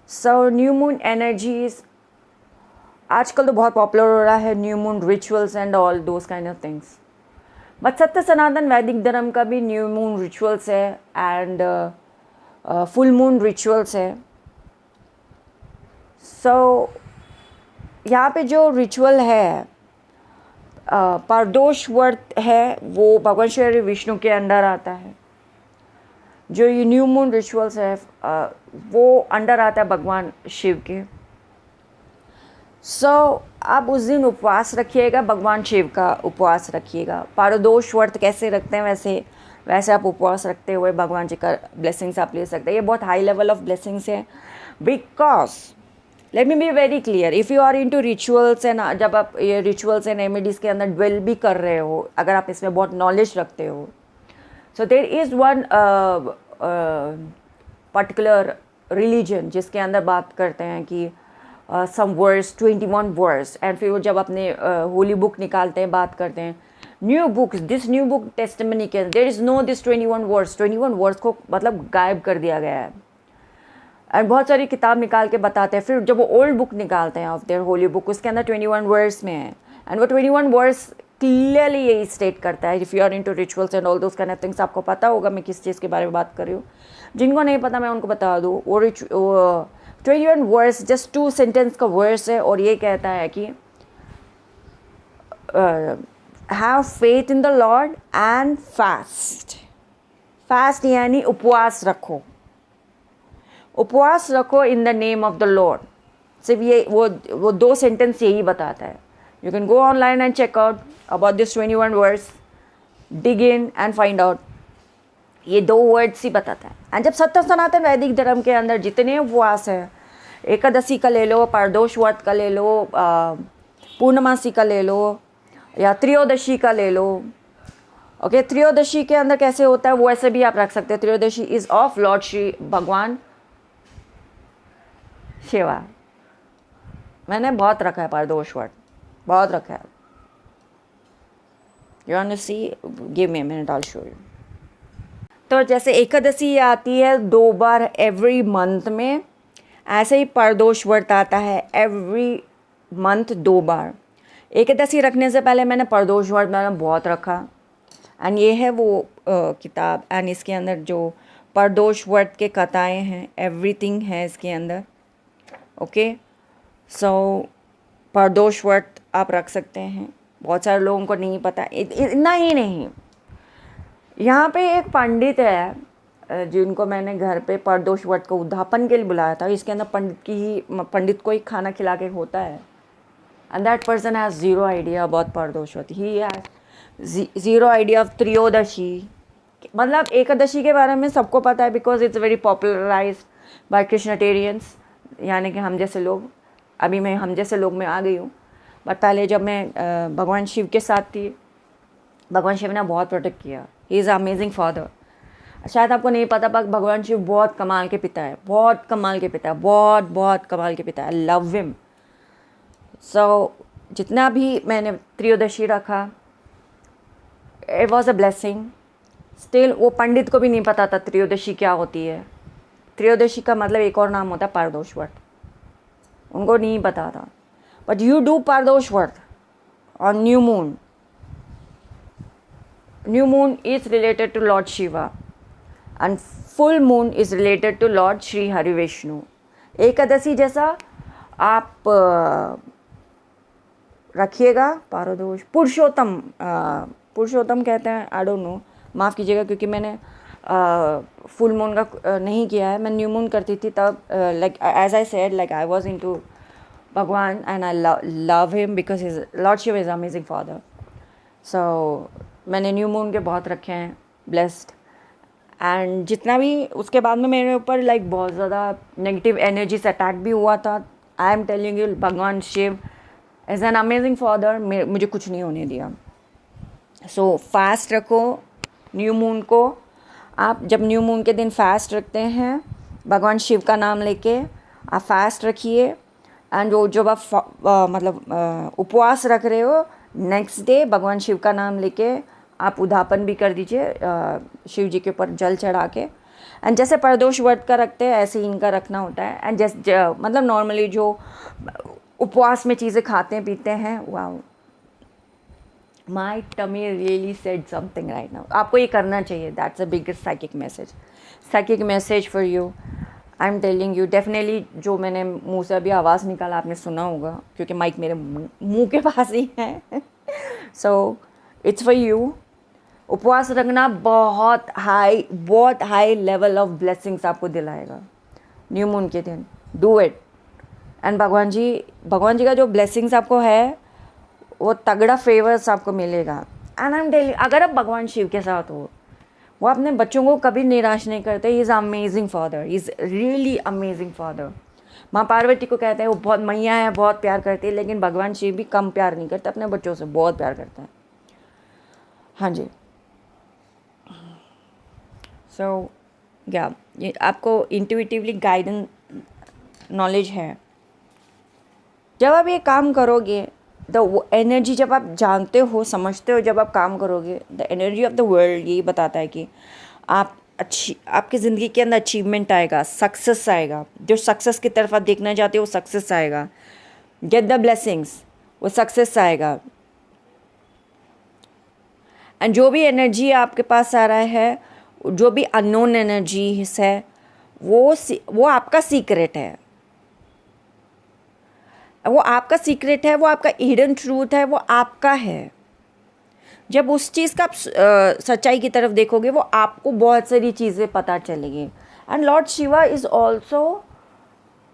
So new moon energies आजकल तो बहुत पॉपुलर हो रहा है, new moon rituals and all those kind of things. But सत्य सनातन वैदिक धर्म का भी न्यू मून रिचुअल्स है एंड फुल मून रिचुअल्स है। सो यहाँ पे जो रिचुअल है, प्रदोष व्रत है, वो भगवान श्री विष्णु के अंडर आता है। जो ये न्यू मून रिचुअल्स है वो अंडर आता है भगवान शिव के। सो आप उस दिन उपवास रखिएगा, भगवान शिव का उपवास रखिएगा। प्रदोष व्रत कैसे रखते हैं वैसे आप उपवास रखते हुए भगवान जी का ब्लेसिंग्स आप ले सकते हैं। ये बहुत हाई लेवल ऑफ ब्लेसिंग्स है, because let me be very clear, if you are into rituals and जब आप ये रिचुअल्स एंड रेमेडीज़ के अंदर ड्वेल भी कर रहे हो, अगर आप इसमें बहुत नॉलेज रखते हो, so there is one particular religion जिसके अंदर बात करते हैं कि सम वर्स 21 वर्स, एंड फिर वो जब अपने होली बुक निकालते हैं, बात करते हैं new books, this new book testimony के there is no this 21 verse को मतलब गायब कर दिया गया है। एंड बहुत सारी किताब निकाल के बताते हैं, फिर जब वो ओल्ड बुक निकालते हैं ऑफ देयर होली बुक, उसके अंदर 21 वर्स में है। एंड वो 21 वर्स क्लियरली यही स्टेट करता है, if you are into rituals and all those kind of things. आपको पता होगा मैं किस चीज़ के बारे में बात कर रही हूँ, जिनको नहीं पता मैं उनको बता दूँ। वो 21 वर्स जस्ट 2 सेंटेंस का वर्स है, और ये कहता है कि have faith in the lord and fast यानी उपवास रखो, उपवास रखो in the name of the lord. सिर्फ ये वो 2 सेंटेंस यही बताता है। You can go online and check out about this 21 words, dig in and find out. ये 2 वर्ड्स ही बताता है। एंड जब सत्य सनातन वैदिक धर्म के अंदर जितने उपवास है, एकादशी का ले लो, प्रदोष व्रत का ले लो, पूर्णमासी का ले लो, या त्रयोदशी का ले लो। ओके, त्रयोदशी के अंदर कैसे होता है वो ऐसे भी आप रख सकते हैं। त्रयोदशी इज ऑफ लॉर्ड श्री भगवान शिवा। मैंने बहुत रखा है प्रदोष व्रत, बहुत रखा है। You want to see, give me a minute, I will show you. तो जैसे एकादशी आती है 2 बार एवरी मंथ में, ऐसे ही प्रदोष व्रत आता है एवरी मंथ 2 बार। एकादशी रखने से पहले मैंने प्रदोष व्रत मैंने बहुत रखा, एंड ये है वो किताब, एंड इसके अंदर जो प्रदोष व्रत के कथाएँ हैं, एवरीथिंग है इसके अंदर। ओके, सो प्रदोष व्रत आप रख सकते हैं। बहुत सारे लोगों को नहीं पता। इतना ही नहीं, यहाँ पे एक पंडित है जिनको मैंने घर पे प्रदोष व्रत को उद्यापन के लिए बुलाया था। इसके अंदर पंडित को ही खाना खिला के होता है, and that person has zero idea about Pradosh Vrat. He has zero idea of Trayodashi, मतलब एकादशी के बारे में सबको पता है because it's very popularised by कृष्णटेरियंस, यानी कि हम जैसे लोग। अभी मैं हम जैसे लोग में आ गई हूँ, बट पहले जब मैं भगवान शिव के साथ थी, भगवान शिव ने बहुत प्रोटेक्ट किया। He is amazing father. शायद आपको नहीं पता, पर भगवान शिव बहुत कमाल के पिता है, बहुत कमाल के पिता है, बहुत कमाल के पिता है। आई लव हिम। सो जितना भी मैंने त्रयोदशी रखा, it was a blessing. Still वो पंडित को भी नहीं पता था त्रयोदशी क्या होती है। त्रयोदशी का मतलब एक और नाम होता है प्रदोष व्रत, उनको नहीं पता था। बट यू डू प्रदोष व्रत on new moon. New moon is related to Lord Shiva and full moon is related to Lord Shri Hari Vishnu. Ekadashi जैसा आप रखिएगा प्रदोष। पुरुषोत्तम कहते हैं, आई डोंट नो, माफ़ कीजिएगा क्योंकि मैंने फुल मून का नहीं किया है। मैं न्यू मून करती थी तब, like as I said, like I was into Bhagwan and I love him because his lord Shiva is amazing father. So मैंने न्यू मून के बहुत रखे हैं, ब्लेस्ड। एंड जितना भी उसके बाद में मेरे ऊपर लाइक बहुत ज़्यादा नेगेटिव एनर्जी से अटैक भी हुआ था। आई एम टेलिंग यू, भगवान Shiv is an amazing father, मुझे कुछ नहीं होने दिया। सो फास्ट रखो न्यू मून को। आप जब न्यू मून के दिन फास्ट रखते हैं, भगवान शिव का नाम लेके आप फास्ट रखिए। एंड वो जब आप उपवास रख रहे हो, नेक्स्ट डे भगवान शिव का नाम लेके आप उद्यापन भी कर दीजिए शिव जी के ऊपर जल चढ़ा के। एंड जैसे प्रदोष व्रत का रखते हैं ऐसे ही इनका रखना होता है। एंड मतलब नॉर्मली जो उपवास में चीज़ें खाते हैं पीते हैं, wow, my tummy really said something right now. आपको ये करना चाहिए। That's a biggest psychic message for you. I am telling you, definitely जो मैंने मुंह से अभी आवाज़ निकाला आपने सुना होगा क्योंकि माइक मेरे मुंह के पास ही है। So it's for you. उपवास रखना बहुत हाई लेवल ऑफ ब्लेसिंग्स आपको दिलाएगा न्यू मून के दिन। Do it. एंड भगवान जी का जो ब्लेसिंग्स आपको है वो तगड़ा फेवर्स आपको मिलेगा। एंड आई एम टेलिंग, अगर आप भगवान शिव के साथ हो, वो अपने बच्चों को कभी निराश नहीं करते। He is amazing father, he is really amazing father. माँ पार्वती को कहते हैं वो बहुत मैया है, बहुत प्यार करती है, लेकिन भगवान शिव भी कम प्यार नहीं करते, अपने बच्चों से बहुत प्यार करते हैं। हाँ जी। सो या ये आपको इंट्यूटिवली गाइडेंस नॉलेज है। जब आप ये काम करोगे, द एनर्जी, जब आप जानते हो समझते हो, जब आप काम करोगे, the energy of the world यही बताता है कि आप आपकी ज़िंदगी के अंदर अचीवमेंट आएगा, सक्सेस आएगा। जो सक्सेस की तरफ आप देखना चाहते हो वो सक्सेस आएगा। गेट द ब्लेसिंग्स, वो सक्सेस आएगा। एंड जो भी एनर्जी आपके पास आ रहा है, जो भी अननोन एनर्जीज है, वो आपका सीक्रेट है, वो आपका सीक्रेट है, वो आपका हिडन ट्रूथ है, वो आपका है। जब उस चीज़ का आप सच्चाई की तरफ देखोगे, वो आपको बहुत सारी चीज़ें पता चलेगी। And lord Shiva is also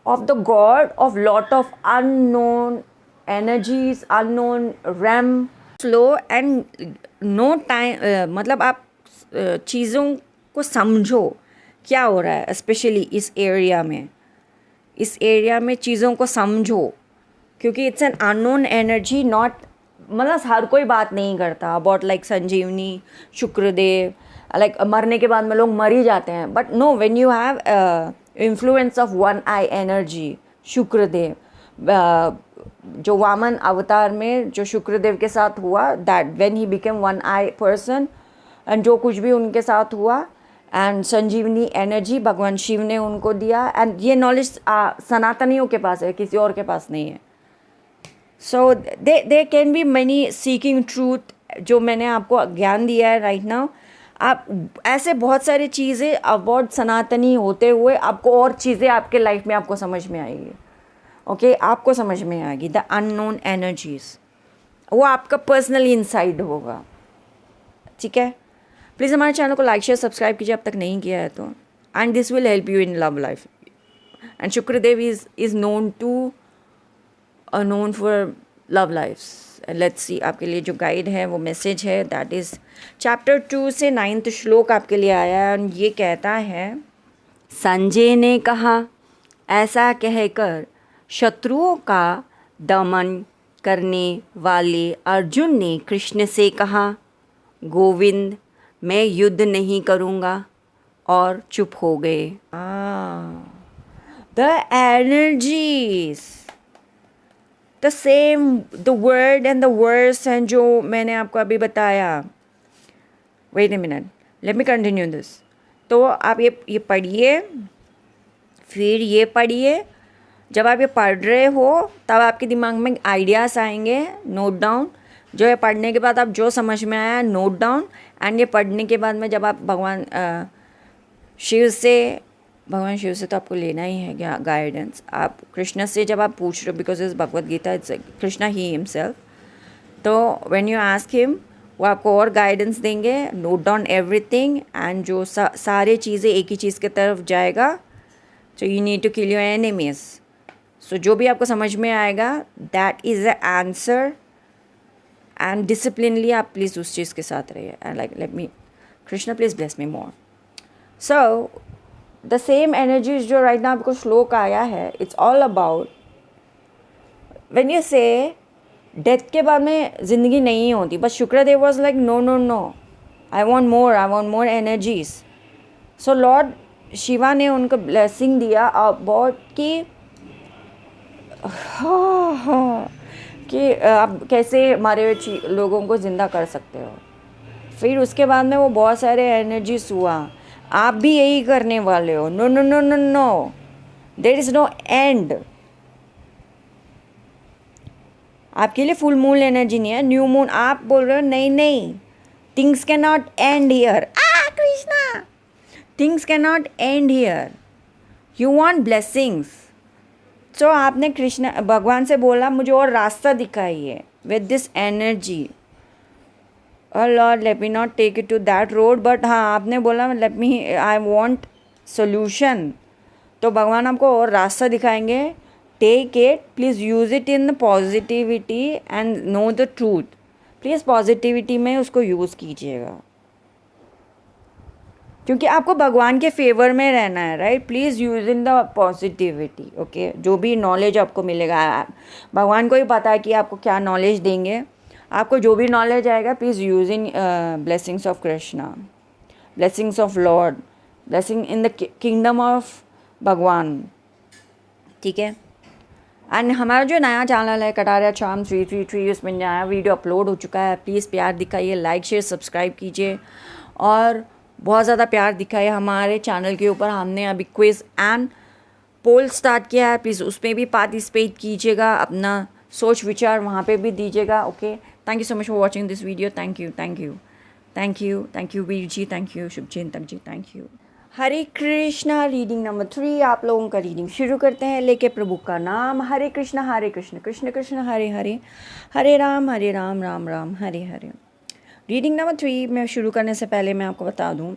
of the god of lot of unknown energies, unknown ram, slow and no time. मतलब आप चीज़ों को समझो क्या हो रहा है, स्पेशली इस एरिया में चीज़ों को समझो, क्योंकि it's an unknown energy. Not मतलब हर कोई बात नहीं करता about like Sanjeevani, Shukradev, like मरने के बाद में लोग मर ही जाते हैं। But no, when you have influence of one eye energy, Shukradev, जो वामन अवतार में जो शुक्रदेव के साथ हुआ, that when he became one eye person, and जो कुछ भी उनके साथ हुआ, एंड संजीवनी एनर्जी भगवान शिव ने उनको दिया, एंड ये नॉलेज सनातनियों के पास है, किसी और के पास नहीं है. So they can be money seeking truth, जो मैंने आपको ज्ञान दिया है राइट नाउ. आप ऐसे बहुत सारी चीज़ें अबाउट सनातनी होते हुए आपको और चीज़ें आपके लाइफ में आपको समझ में आएगी. ओके आपको समझ में आएगी द अननोन एनर्जीज, वो आपका पर्सनल इनसाइड होगा. ठीक है, प्लीज़ हमारे चैनल को लाइक शेयर सब्सक्राइब कीजिए अब तक नहीं किया है तो. And this will help you in love life. And Shukradev is known for love lifes. Let's see आपके लिए जो गाइड है वो मैसेज है, दैट इज़ चैप्टर 2 से 9th श्लोक आपके लिए आया है. ये कहता है, संजय ने कहा, ऐसा कहकर शत्रुओं का दमन करने वाले अर्जुन ने कृष्ण से कहा, गोविंद मैं युद्ध नहीं करूँगा, और चुप हो गए. The energies the same, the word and the words हैं जो मैंने आपको अभी बताया. Wait a minute, let me continue this. तो आप ये पढ़िए, फिर ये पढ़िए. जब आप ये पढ़ रहे हो तब आपके दिमाग में आइडियाज़ आएंगे, नोट डाउन. जो है पढ़ने के बाद आप जो समझ में आया नोट डाउन. एंड ये पढ़ने के बाद में जब आप भगवान शिव से तो आपको लेना ही है गाइडेंस. आप कृष्ण से जब आप पूछ रहे हो, बिकॉज इस Bhagavad Gita it's Krishna he himself, तो व्हेन यू आस्क हिम वो आपको और गाइडेंस देंगे. नोट डाउन एवरीथिंग, एंड जो सारे चीज़ें एक ही चीज़ की तरफ जाएगा. So you need to kill your enemies. So जो भी आपको समझ में आएगा that is the answer. And disciplinedly आप प्लीज़ उस चीज़ के साथ रहिए. And like let me Krishna please bless me more. So the same energies जो राइट नाउ आपको श्लोक आया है, it's all about when you say death के बाद में ज़िंदगी नहीं होती. But Shukradev was like no no no, I want more energies. So lord Shiva ने उनको ब्लेसिंग दिया अबाउट कि आप कैसे मरे हुए लोगों को ज़िंदा कर सकते हो. फिर उसके बाद में वो बहुत सारे एनर्जीज हुआ. आप भी यही करने वाले हो. No no no no no, there is no end. आपके लिए फुल मून एनर्जी नहीं है, न्यू मून. आप बोल रहे हो नहीं, things can not end here. Krishna, things can not end here. You want blessings. So आपने कृष्ण भगवान से बोला मुझे और रास्ता दिखाइए with this energy. Lord let me not take it to that road. But हाँ, आपने बोला let me, I want solution. तो भगवान आपको और रास्ता दिखाएंगे. Take it, please use it in positivity and know the truth. Please positivity में उसको यूज़ कीजिएगा, क्योंकि आपको भगवान के फेवर में रहना है. Right, please use in the positivity. Okay, जो भी नॉलेज आपको मिलेगा, भगवान को ही पता है कि आपको क्या नॉलेज देंगे. आपको जो भी नॉलेज आएगा please use in blessings of Krishna, blessings of Lord, blessing in the kingdom of भगवान. ठीक है. एंड हमारा जो नया चैनल है कटारिया चार्म 333, उसमें नया वीडियो अपलोड हो चुका है. प्लीज़ प्यार दिखाइए, लाइक शेयर सब्सक्राइब कीजिए और बहुत ज़्यादा प्यार दिखाइए हमारे चैनल के ऊपर. हमने अभी क्विज़ एंड पोल स्टार्ट किया है, प्लीज़ उसमें भी पार्टिसिपेट कीजिएगा, अपना सोच विचार वहाँ पे भी दीजिएगा. Okay, thank you so much for watching this video. Thank you Veer ji, thank you Shubhchintak ji, thank you. Hare Krishna. Reading number 3 आप लोगों का रीडिंग शुरू करते हैं लेके प्रभु का नाम. हरे कृष्ण कृष्ण कृष्ण हरे हरे, हरे राम राम राम हरे हरे. रीडिंग नंबर 3 में शुरू करने से पहले मैं आपको बता दूं,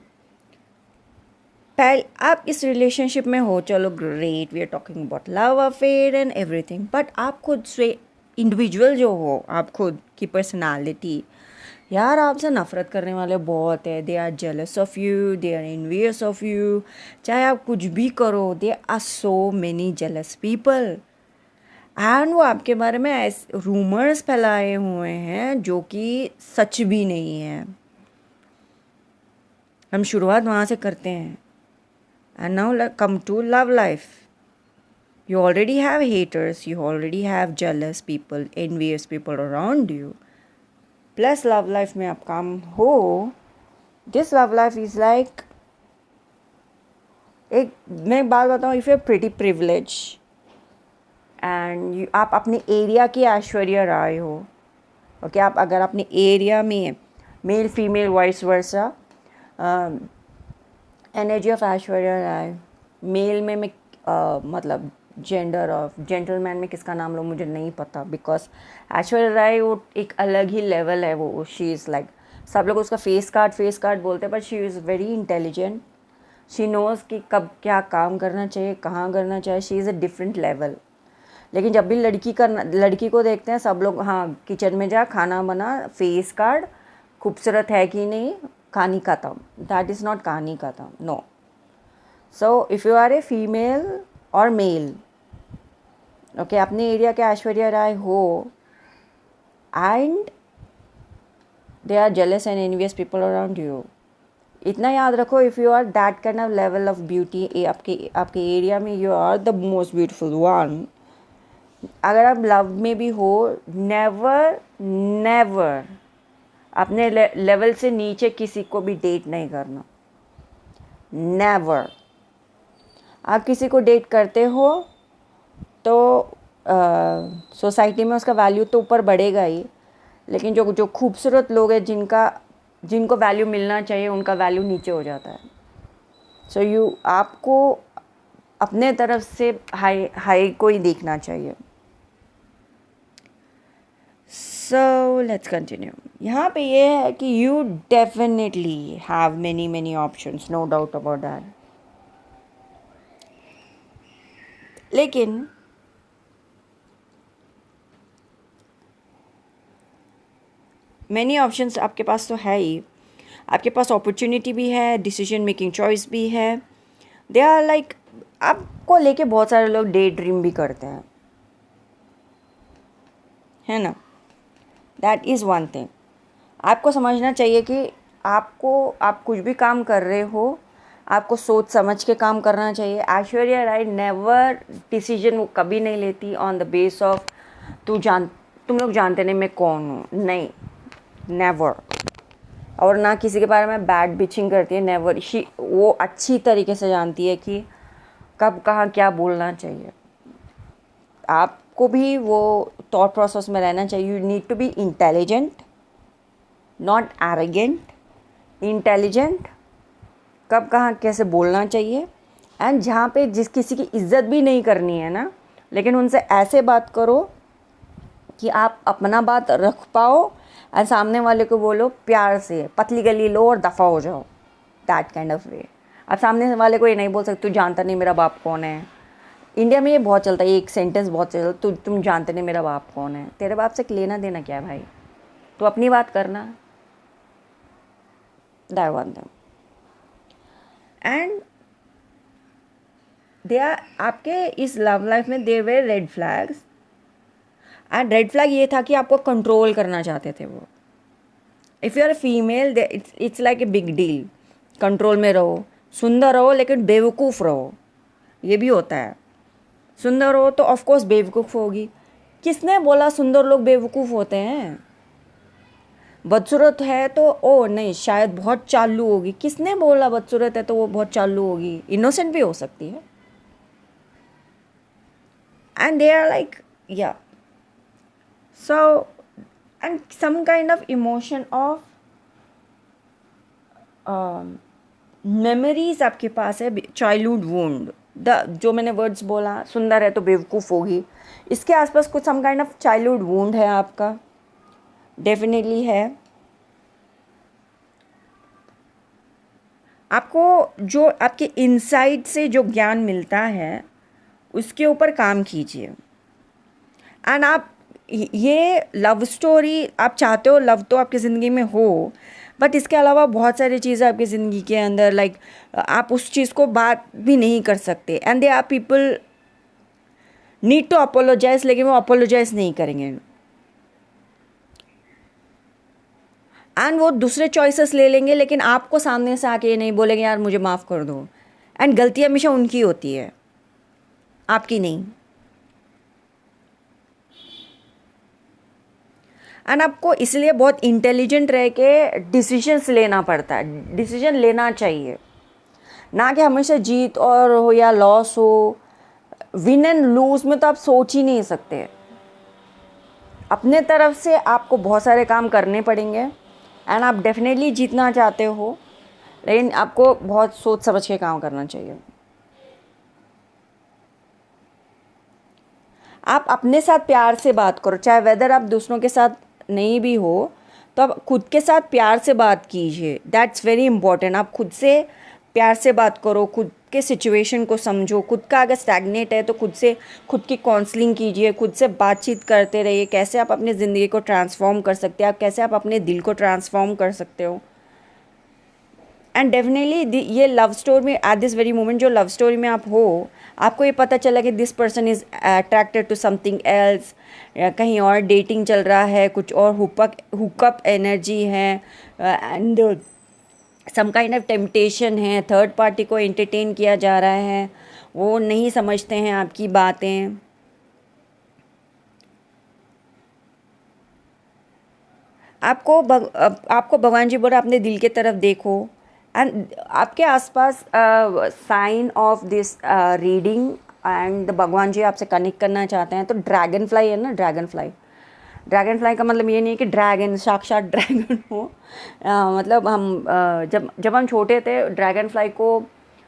पहले आप इस रिलेशनशिप में हो, चलो great, we are talking about love affair and everything. But आप खुद से इंडिविजुअल जो हो, आप खुद की पर्सनालिटी, यार आपसे नफ़रत करने वाले बहुत है. They are jealous of you, they are envious of you. चाहे आप कुछ भी करो, they are so many jealous people. And वो आपके बारे में ऐसे रूमर्स फैलाए हुए हैं जो कि सच भी नहीं है. हम शुरुआत वहाँ से करते हैं. And now come to love life. You already have haters, you already have jealous people, envious people around you. Plus love life में आप काम हो. This love life is like, मैं एक बात बताऊँ, if you're pretty privileged and आप अपने एरिया की ऐश्वर्या राय हो. ओके, आप अगर अपने एरिया में male female vice versa, energy of Aishwarya Rai. Male में मैं मतलब जेंडर ऑफ जेंटलमैन में किसका नाम लो मुझे नहीं पता, बिकॉज ऐश्वर्या राय वो एक अलग ही लेवल है. वो शी इज़ लाइक, सब लोग उसका फेस कार्ड बोलते हैं, but she is very intelligent. She knows कि कब क्या काम करना चाहिए, कहाँ करना चाहिए. She is a different level. लेकिन जब भी लड़की को देखते हैं सब लोग, हाँ किचन में जा, खाना बना, फेस कार्ड, खूबसूरत है कि नहीं, कहानी खत्म. दैट इज़ नॉट कहानी खत्म, no. So if you are a female और मेल, ओके, अपने एरिया के ऐश्वर्या राय हो, and they are jealous and envious people around you, इतना याद रखो, if you are that kind of level of beauty, आपके एरिया में you are the most beautiful one. अगर आप लव में भी हो, नेवर अपने लेवल से नीचे किसी को भी डेट नहीं करना. नेवर. आप किसी को डेट करते हो तो सोसाइटी में उसका वैल्यू तो ऊपर बढ़ेगा ही, लेकिन जो खूबसूरत लोग हैं जिनको वैल्यू मिलना चाहिए, उनका वैल्यू नीचे हो जाता है. सो आपको अपने तरफ से हाई को ही देखना चाहिए. So let's continue. यहाँ पे ये है कि you definitely have many options, no doubt about that. लेकिन मैनी ऑप्शंस आपके पास तो है ही. आपके पास अपॉर्चुनिटी भी है, डिसीजन मेकिंग चॉइस भी है. दे आर लाइक, आपको लेके बहुत सारे लोग डे ड्रीम भी करते हैं, है ना. That is one thing. आपको समझना चाहिए कि आप कुछ भी काम कर रहे हो, आपको सोच समझ के काम करना चाहिए. ऐश्वर्या राय नेवर डिसीजन वो कभी नहीं लेती ऑन द बेस ऑफ तुम लोग जानते नहीं मैं कौन हूँ, नहीं, नेवर. और ना किसी के बारे में बैड बिचिंग करती है, नेवर. वो अच्छी तरीके से जानती है कि कब कहाँ क्या बोलना चाहिए. आपको भी वो थॉट प्रोसेस में रहना चाहिए. You need to be intelligent, not arrogant. Intelligent, कब कहाँ कैसे बोलना चाहिए. एंड जहाँ पे जिस किसी की इज्जत भी नहीं करनी है ना, लेकिन उनसे ऐसे बात करो कि आप अपना बात रख पाओ, एंड सामने वाले को बोलो प्यार से, पतली गली लो और दफ़ा हो जाओ. दैट काइंड ऑफ वे. आप सामने वाले को ये नहीं बोल सकते तू जानता नहीं मेरा बाप कौन है. इंडिया में ये बहुत चलता है, एक सेंटेंस बहुत चलता है, तुम जानते नहीं मेरा बाप कौन है. तेरे बाप से लेना देना क्या है भाई, तो अपनी बात करना. That one thing. And they are, आपके इस लव लाइफ में there were red flags. And red flag ये था कि आपको कंट्रोल करना चाहते थे वो. If you are a female, it's like a big deal. Control में रहो, सुंदर रहो लेकिन बेवकूफ़ रहो. ये भी होता है. सुंदर हो तो ऑफकोर्स बेवकूफ़ होगी. किसने बोला सुंदर लोग बेवकूफ़ होते हैं. बदसूरत है तो ओ नहीं शायद बहुत चालू होगी. किसने बोला बदसूरत है तो वो बहुत चालू होगी. इनोसेंट भी हो सकती है. एंड दे आर लाइक, या, so and some kind of emotion of memories आपके पास है. चाइल्डहुड वुंड, जो मैंने वर्ड्स बोला, सुंदर है तो बेवकूफ़ होगी, इसके आसपास कुछ some kind of childhood wound है आपका, डेफिनेटली है. आपको जो आपके इनसाइड से जो ज्ञान मिलता है उसके ऊपर काम कीजिए. एंड आप ये लव स्टोरी आप चाहते हो, लव तो आपकी ज़िंदगी में हो, बट इसके अलावा बहुत सारी चीज़ें आपकी ज़िंदगी के अंदर, लाइक आप उस चीज़ को बात भी नहीं कर सकते. And they are people need to apologise, लेकिन वो अपोलोजाइज नहीं करेंगे. एंड वो दूसरे चॉइसेस ले लेंगे, लेकिन आपको सामने से आके ये नहीं बोलेंगे यार मुझे माफ़ कर दो. एंड गलती हमेशा उनकी होती है, आपकी नहीं. एंड आपको इसलिए बहुत इंटेलिजेंट रह के डिसीजंस लेना पड़ता है, डिसीजन लेना चाहिए, ना कि हमेशा जीत और हो या लॉस हो। विन एंड लूज में तो आप सोच ही नहीं सकते। अपने तरफ से आपको बहुत सारे काम करने पड़ेंगे एंड आप डेफिनेटली जीतना चाहते हो, लेकिन आपको बहुत सोच समझ के काम करना चाहिए। आप अपने साथ प्यार से बात करो, चाहे वेदर आप दूसरों के साथ नहीं भी हो तो आप खुद के साथ प्यार से बात कीजिए। That's very important. आप खुद से प्यार से बात करो, खुद के सिचुएशन को समझो। खुद का अगर स्टैग्नेट है तो खुद से खुद की काउंसलिंग कीजिए, खुद से बातचीत करते रहिए। कैसे आप अपनी ज़िंदगी को ट्रांसफॉर्म कर सकते हैं, आप कैसे आप अपने दिल को ट्रांसफॉर्म कर सकते हो। एंड डेफिनेटली ये लव स्टोरी में एट दिस वेरी मोमेंट जो लव स्टोरी में आप हो, आपको ये पता चला कि this person is attracted to something else, कहीं और डेटिंग चल रहा है, कुछ और हुकअप एनर्जी है, and some kind of temptation है, थर्ड पार्टी को एंटरटेन किया जा रहा है, वो नहीं समझते हैं आपकी बातें। आपको भगवान जी बोल रहे अपने दिल के तरफ देखो। एंड आपके आसपास sign off this reading and भगवान जी आपसे कनेक्ट करना चाहते हैं। तो ड्रैगन फ्लाई है ना, ड्रैगन फ्लाई का मतलब ये नहीं है कि ड्रैगन साक्षात ड्रैगन हो। मतलब हम जब हम छोटे थे ड्रैगन फ्लाई को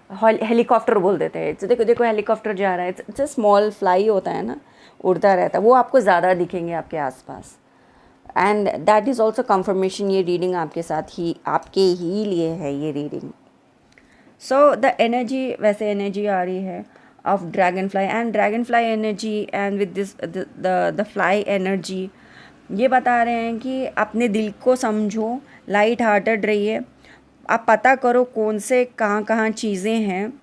हेलीकॉप्टर बोल देते हैं। देखो देखो हेलीकॉप्टर जा रहा है, इट्स अ स्मॉल फ्लाई होता है ना, उड़ता रहता है, वो आपको ज़्यादा दिखेंगे आपके आसपास। And that is also confirmation, ये रीडिंग आपके ही लिए है ये रीडिंग। सो द एनर्जी, वैसे एनर्जी आ रही है of dragonfly and dragon fly energy and with this the fly energy ये बता रहे हैं कि अपने दिल को समझो, लाइट हार्टेड रहिए। आप पता करो कौन से कहाँ चीज़ें हैं।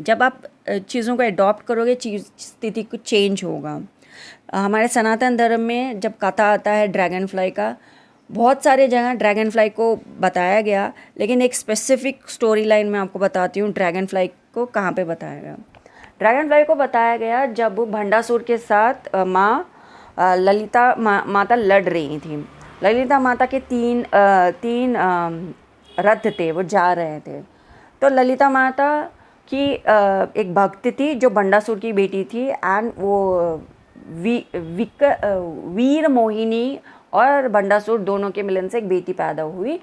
जब आप चीज़ों को अडॉप्ट करोगे स्थिति कुछ चेंज होगा। हमारे सनातन धर्म में जब कथा आता है ड्रैगन फ्लाई का, बहुत सारे जगह ड्रैगन फ्लाई को बताया गया, लेकिन एक स्पेसिफिक स्टोरी लाइन में आपको बताती हूँ ड्रैगन फ्लाई को कहाँ पे बताया गया। ड्रैगन फ्लाई को बताया गया जब भंडासुर के साथ माँ ललिता माता लड़ रही थी। ललिता माता के तीन रथ थे, वो जा रहे थे। तो ललिता माता की एक भक्त थी जो भंडासुर की बेटी थी, एंड वो वीर मोहिनी और भंडासुर दोनों के मिलन से एक बेटी पैदा हुई।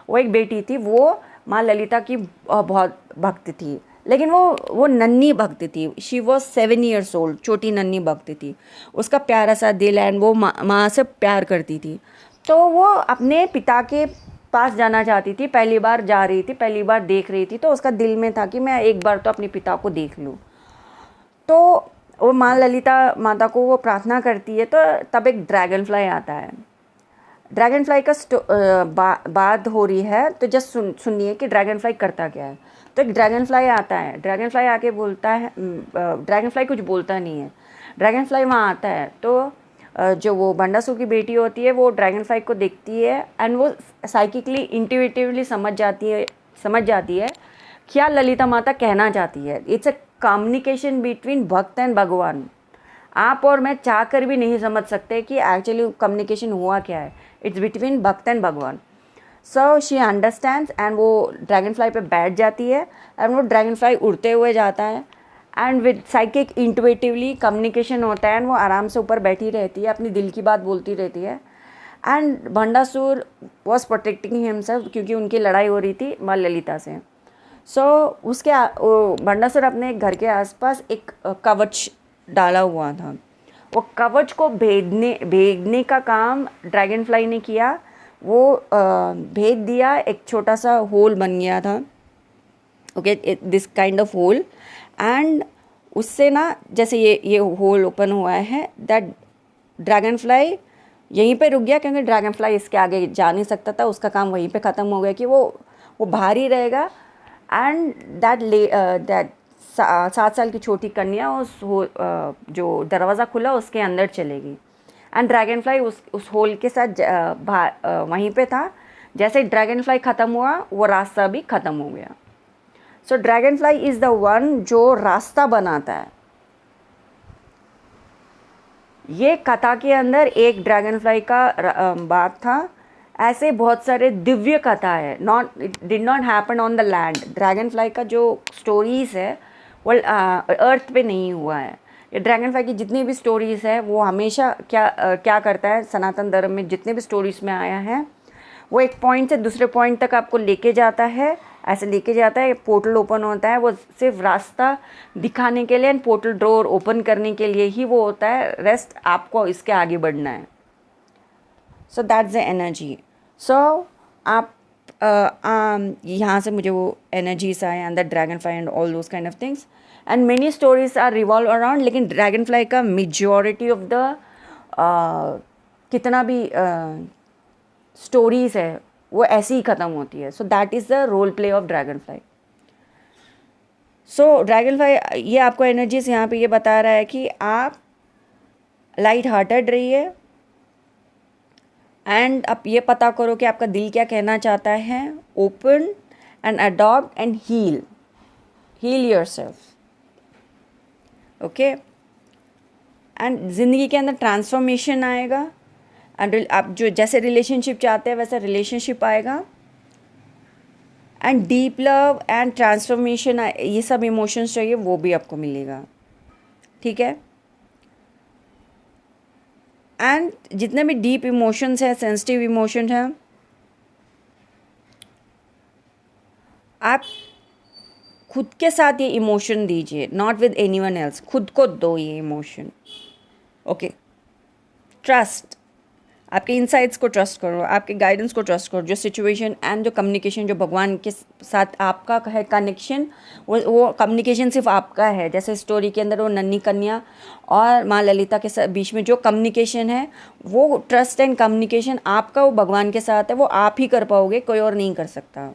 वो एक बेटी थी, वो माँ ललिता की बहुत भक्त थी, लेकिन वो नन्ही भक्त थी। शी वॉज 7 years old, छोटी नन्ही भक्त थी। उसका प्यारा सा दिल एंड वो माँ से प्यार करती थी। तो वो अपने पिता के पास जाना चाहती थी, पहली बार जा रही थी, पहली बार देख रही थी, तो उसका दिल में था कि मैं एक बार तो अपने पिता को देख लूँ। तो वो माँ ललिता माता को वो प्रार्थना करती है, तो तब एक ड्रैगन फ्लाई आता है। ड्रैगन फ्लाई का बात हो रही है, तो जस्ट सुनिए कि ड्रैगन फ्लाई करता क्या है। तो एक ड्रैगन फ्लाई आता है, ड्रैगन फ्लाई आके बोलता है, ड्रैगन फ्लाई कुछ बोलता नहीं है, ड्रैगन फ्लाई वहाँ आता है। तो जो वो भंडासुर की बेटी होती है वो ड्रैगन फ्लाई को देखती है एंड वो साइकिकली इंट्यूटिवली समझ जाती है क्या ललिता माता कहना चाहती है। इट्स अ कम्युनिकेशन बिटवीन भक्त एंड भगवान। आप और मैं चाह कर भी नहीं समझ सकते कि एक्चुअली कम्युनिकेशन हुआ क्या है। इट्स बिटवीन भक्त एंड भगवान। सो शी अंडरस्टैंड्स एंड वो ड्रैगन फ्लाई पे बैठ जाती है एंड वो ड्रैगन फ्लाई उड़ते हुए जाता है and with psychic intuitively communication होता है एंड वो आराम से ऊपर बैठी रहती है, अपनी दिल की बात बोलती रहती है। And Bhandasur was protecting himself क्योंकि उनकी लड़ाई हो रही थी माँ ललिता से। सो उसके भंडासुर अपने घर के आसपास एक कवच डाला हुआ था। वो कवच को भेदने का काम ड्रैगन फ्लाई ने किया। वो भेद दिया, एक छोटा सा होल बन गया था, okay, this kind of hole. And उससे ना जैसे ये होल ओपन हुआ है, दैट ड्रैगन फ्लाई यहीं पे रुक गया क्योंकि ड्रैगन फ्लाई इसके आगे जा नहीं सकता था। उसका काम वहीं पे ख़त्म हो गया कि वो बाहर ही रहेगा। एंड दैट 7 साल की छोटी कन्या जो दरवाज़ा खुला उसके अंदर चलेगी एंड ड्रैगन फ्लाई उस होल के साथ वहीं पे था। जैसे ड्रैगन फ्लाई ख़त्म हुआ वो रास्ता भी ख़त्म हो गया। So dragonfly is the one जो रास्ता बनाता है। ये कथा के अंदर एक ड्रैगन फ्लाई का बात था। ऐसे बहुत सारे दिव्य कथा है, not it did not happen on the land. Dragon fly का जो स्टोरीज़ है वो अर्थ पे नहीं हुआ है। ये ड्रैगन फ्लाई की जितनी भी स्टोरीज़ है वो हमेशा क्या करता है, सनातन धर्म में जितने भी स्टोरीज़ में आया है वो एक पॉइंट से दूसरे पॉइंट तक आपको लेके जाता है, ऐसे लेके जाता है। पोर्टल ओपन होता है, वो सिर्फ रास्ता दिखाने के लिए एंड पोर्टल डोर ओपन करने के लिए ही वो होता है, रेस्ट आपको इसके आगे बढ़ना है। So that's the energy. So आप यहाँ से मुझे वो एनर्जीज आए and the dragonfly and all those kind of things and many stories are revolve around. लेकिन ड्रैगन फ्लाई का मेजॉरिटी ऑफ द कितना भी स्टोरीज़ है वो ऐसे ही ख़त्म होती है। So that is the role play of dragonfly. So dragonfly ये आपको एनर्जीज यहाँ पे ये बता रहा है कि आप लाइट हार्टेड रहिए एंड आप ये पता करो कि आपका दिल क्या कहना चाहता है। Open and adopt and heal yourself, okay. And ज़िंदगी के अंदर ट्रांसफॉर्मेशन आएगा एंड आप जो जैसे रिलेशनशिप चाहते हैं वैसा रिलेशनशिप आएगा and deep love and transformation, ये सब इमोशंस चाहिए वो भी आपको मिलेगा, ठीक है। एंड जितने भी डीप इमोशंस हैं, सेंसिटिव इमोशंस हैं, आप खुद के साथ ये इमोशन दीजिए, नॉट विद एनीवन एल्स। खुद को दो ये इमोशन, ओके। ट्रस्ट, आपके इनसाइट्स को ट्रस्ट करो, आपके गाइडेंस को ट्रस्ट करो। जो सिचुएशन एंड जो कम्युनिकेशन जो भगवान के साथ आपका है कनेक्शन, वो कम्युनिकेशन सिर्फ आपका है। जैसे स्टोरी के अंदर वो नन्ही कन्या और माँ ललिता के बीच में जो कम्युनिकेशन है वो ट्रस्ट एंड कम्युनिकेशन आपका वो भगवान के साथ है, वो आप ही कर पाओगे, कोई और नहीं कर सकता।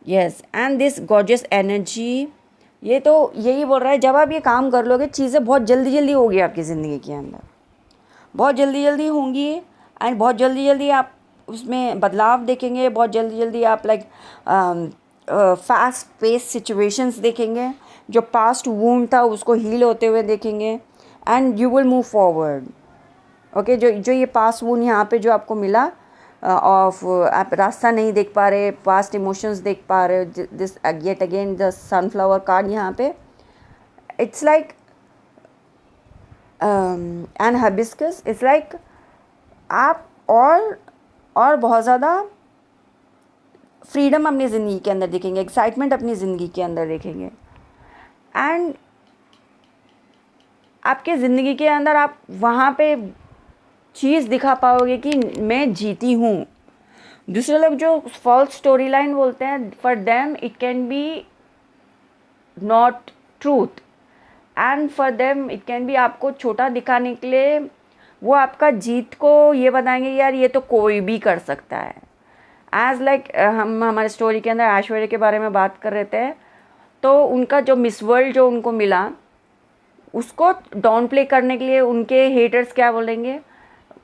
Yes, and this gorgeous energy, ये तो यही बोल रहा है जब आप ये काम कर लोगे चीज़ें बहुत जल्दी जल्दी होगी आपकी ज़िंदगी के अंदर, बहुत जल्दी जल्दी होंगी एंड बहुत जल्दी जल्दी आप उसमें बदलाव देखेंगे। बहुत जल्दी जल्दी आप लाइक फास्ट पेस सिचुएशंस देखेंगे। जो पास्ट वूंड था उसको हील होते हुए देखेंगे and you will move forward, okay. जो ये पास्ट वूंड यहाँ पे जो आपको मिला ऑफ आप रास्ता नहीं देख पा रहे, पास्ट इमोशंस देख पा रहे, this yet again the sunflower card यहाँ पे, it's like and hibiscus, it's like आप और बहुत ज़्यादा फ्रीडम अपनी ज़िंदगी के अंदर देखेंगे, एक्साइटमेंट अपनी ज़िंदगी के अंदर देखेंगे एंड आपके ज़िंदगी के अंदर आप वहाँ पे चीज़ दिखा पाओगे कि मैं जीती हूँ। दूसरे लोग जो फॉल्स स्टोरी लाइन बोलते हैं, for them it can be not truth and for them it can be आपको छोटा दिखाने के लिए वो आपका जीत को ये बताएंगे यार ये तो कोई भी कर सकता है। एज लाइक हम हमारे स्टोरी के अंदर ऐश्वर्या के बारे में बात कर रहे थे, तो उनका जो मिस वर्ल्ड जो उनको मिला उसको डाउन प्ले करने के लिए उनके हेटर्स क्या बोलेंगे,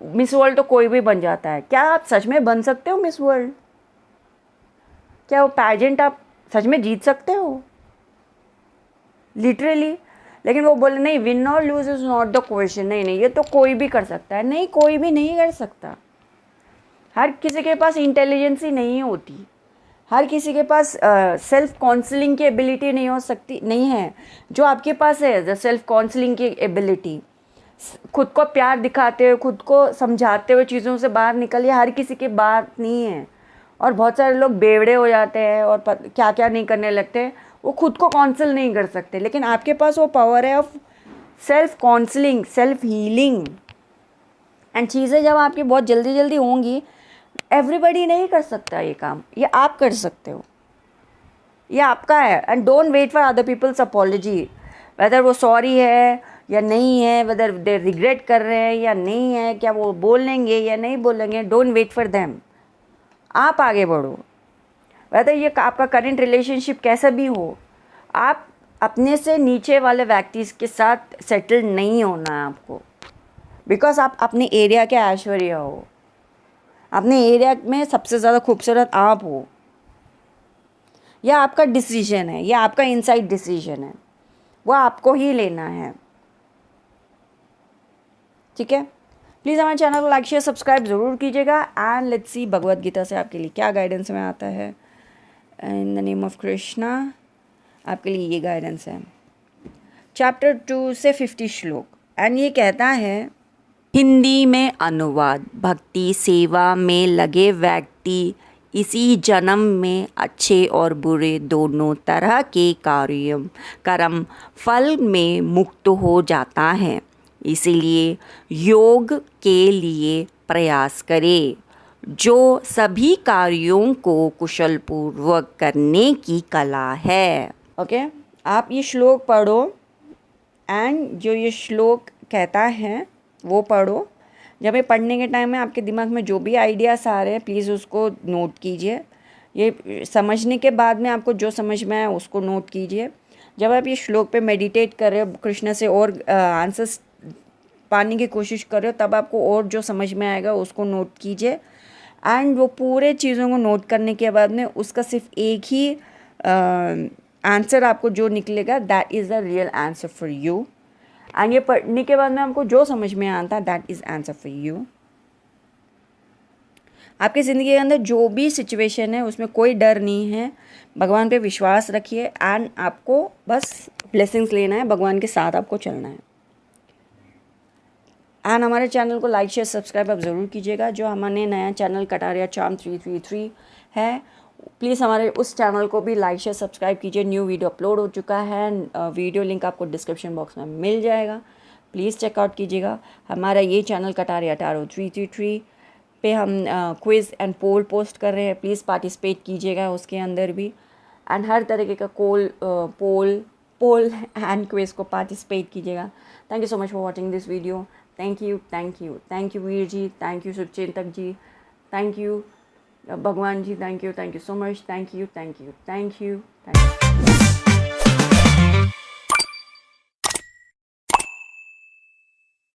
मिस वर्ल्ड तो कोई भी बन जाता है। क्या आप सच में बन सकते हो मिस वर्ल्ड? क्या वो पैजेंट आप सच में जीत सकते हो लिटरली? लेकिन वो बोले नहीं, विन और lose is not the question. नहीं ये तो कोई भी कर सकता है। नहीं, कोई भी नहीं कर सकता। हर किसी के पास इंटेलिजेंस ही नहीं होती, हर किसी के पास सेल्फ काउंसलिंग की एबिलिटी नहीं हो सकती, नहीं है। जो आपके पास है द सेल्फ काउंसलिंग की एबिलिटी, खुद को प्यार दिखाते हुए, खुद को समझाते हुए चीज़ों से बाहर निकलिए, हर किसी की बात नहीं है। और बहुत सारे लोग बेवड़े हो जाते हैं और क्या क्या नहीं करने लगते हैं, वो खुद को काउंसिल नहीं कर सकते। लेकिन आपके पास वो पावर है of self counselling, self healing and चीज़ें जब आपकी बहुत जल्दी जल्दी होंगी, एवरीबडी नहीं कर सकता ये काम, ये आप कर सकते हो, ये आपका है। And don't wait for other people's apology, whether वो सॉरी है या नहीं है, वेदर दे रिग्रेट कर रहे हैं या नहीं है, क्या वो बोलेंगे या नहीं बोलेंगे, डोंट वेट फॉर देम। आप आगे बढ़ो, वेदर ये आपका करंट रिलेशनशिप कैसा भी हो, आप अपने से नीचे वाले व्यक्ति के साथ सेटल नहीं होना है आपको, बिकॉज आप अपने एरिया के ऐश्वर्या हो, अपने एरिया में सबसे ज़्यादा खूबसूरत आप हो। यह आपका डिसीजन है, यह आपका इनसाइड डिसीजन है, वो आपको ही लेना है। ठीक है, प्लीज़ हमारे चैनल को लाइक शेयर सब्सक्राइब ज़रूर कीजिएगा। And let's see Bhagavad Gita से आपके लिए क्या गाइडेंस में आता है। In the name of Krishna आपके लिए ये गाइडेंस है, चैप्टर 2 से 50 श्लोक। एंड ये कहता है, हिंदी में अनुवाद, भक्ति सेवा में लगे व्यक्ति इसी जन्म में अच्छे और बुरे दोनों तरह के कर्म फल में मुक्त हो जाता है। इसीलिए योग के लिए प्रयास करें, जो सभी कार्यों को कुशलपूर्वक करने की कला है। ओके, आप ये श्लोक पढ़ो एंड जो ये श्लोक कहता है वो पढ़ो। जब ये पढ़ने के टाइम में आपके दिमाग में जो भी आइडियाज़ आ रहे हैं प्लीज़ उसको नोट कीजिए। ये समझने के बाद में आपको जो समझ में आए उसको नोट कीजिए। जब आप ये श्लोक पे मेडिटेट कर रहे हो, कृष्ण से और आंसर्स पाने की कोशिश कर रहे हो, तब आपको और जो समझ में आएगा उसको नोट कीजिए। एंड वो पूरे चीज़ों को नोट करने के बाद में उसका सिर्फ एक ही आंसर आपको जो निकलेगा, that is the real answer for you. And ये पढ़ने के बाद में आपको जो समझ में आता है that is answer for you. आपकी ज़िंदगी के अंदर जो भी सिचुएशन है उसमें कोई डर नहीं है, भगवान पे विश्वास रखिए एंड आपको बस ब्लेसिंग्स लेना है, भगवान के साथ आपको चलना है। एंड हमारे चैनल को लाइक शेयर सब्सक्राइब आप ज़रूर कीजिएगा। जो हमारे नया चैनल कटारिया चार्म 333 है, प्लीज़ हमारे उस चैनल को भी लाइक शेयर सब्सक्राइब कीजिए। न्यू वीडियो अपलोड हो चुका है, वीडियो लिंक आपको डिस्क्रिप्शन बॉक्स में मिल जाएगा, प्लीज़ चेकआउट कीजिएगा। हमारा ये चैनल कटारिया टारो 333 पे हम क्विज़ एंड पोल पोस्ट कर रहे हैं, प्लीज़ पार्टिसिपेट कीजिएगा उसके अंदर भी। एंड हर तरीके का पोल एंड क्विज़ को पार्टिसिपेट कीजिएगा। Thank you so much for watching this video. Thank you Veer ji, thank you Shubhchintak ji, thank you Bhagwan ji, thank you so much, thank you.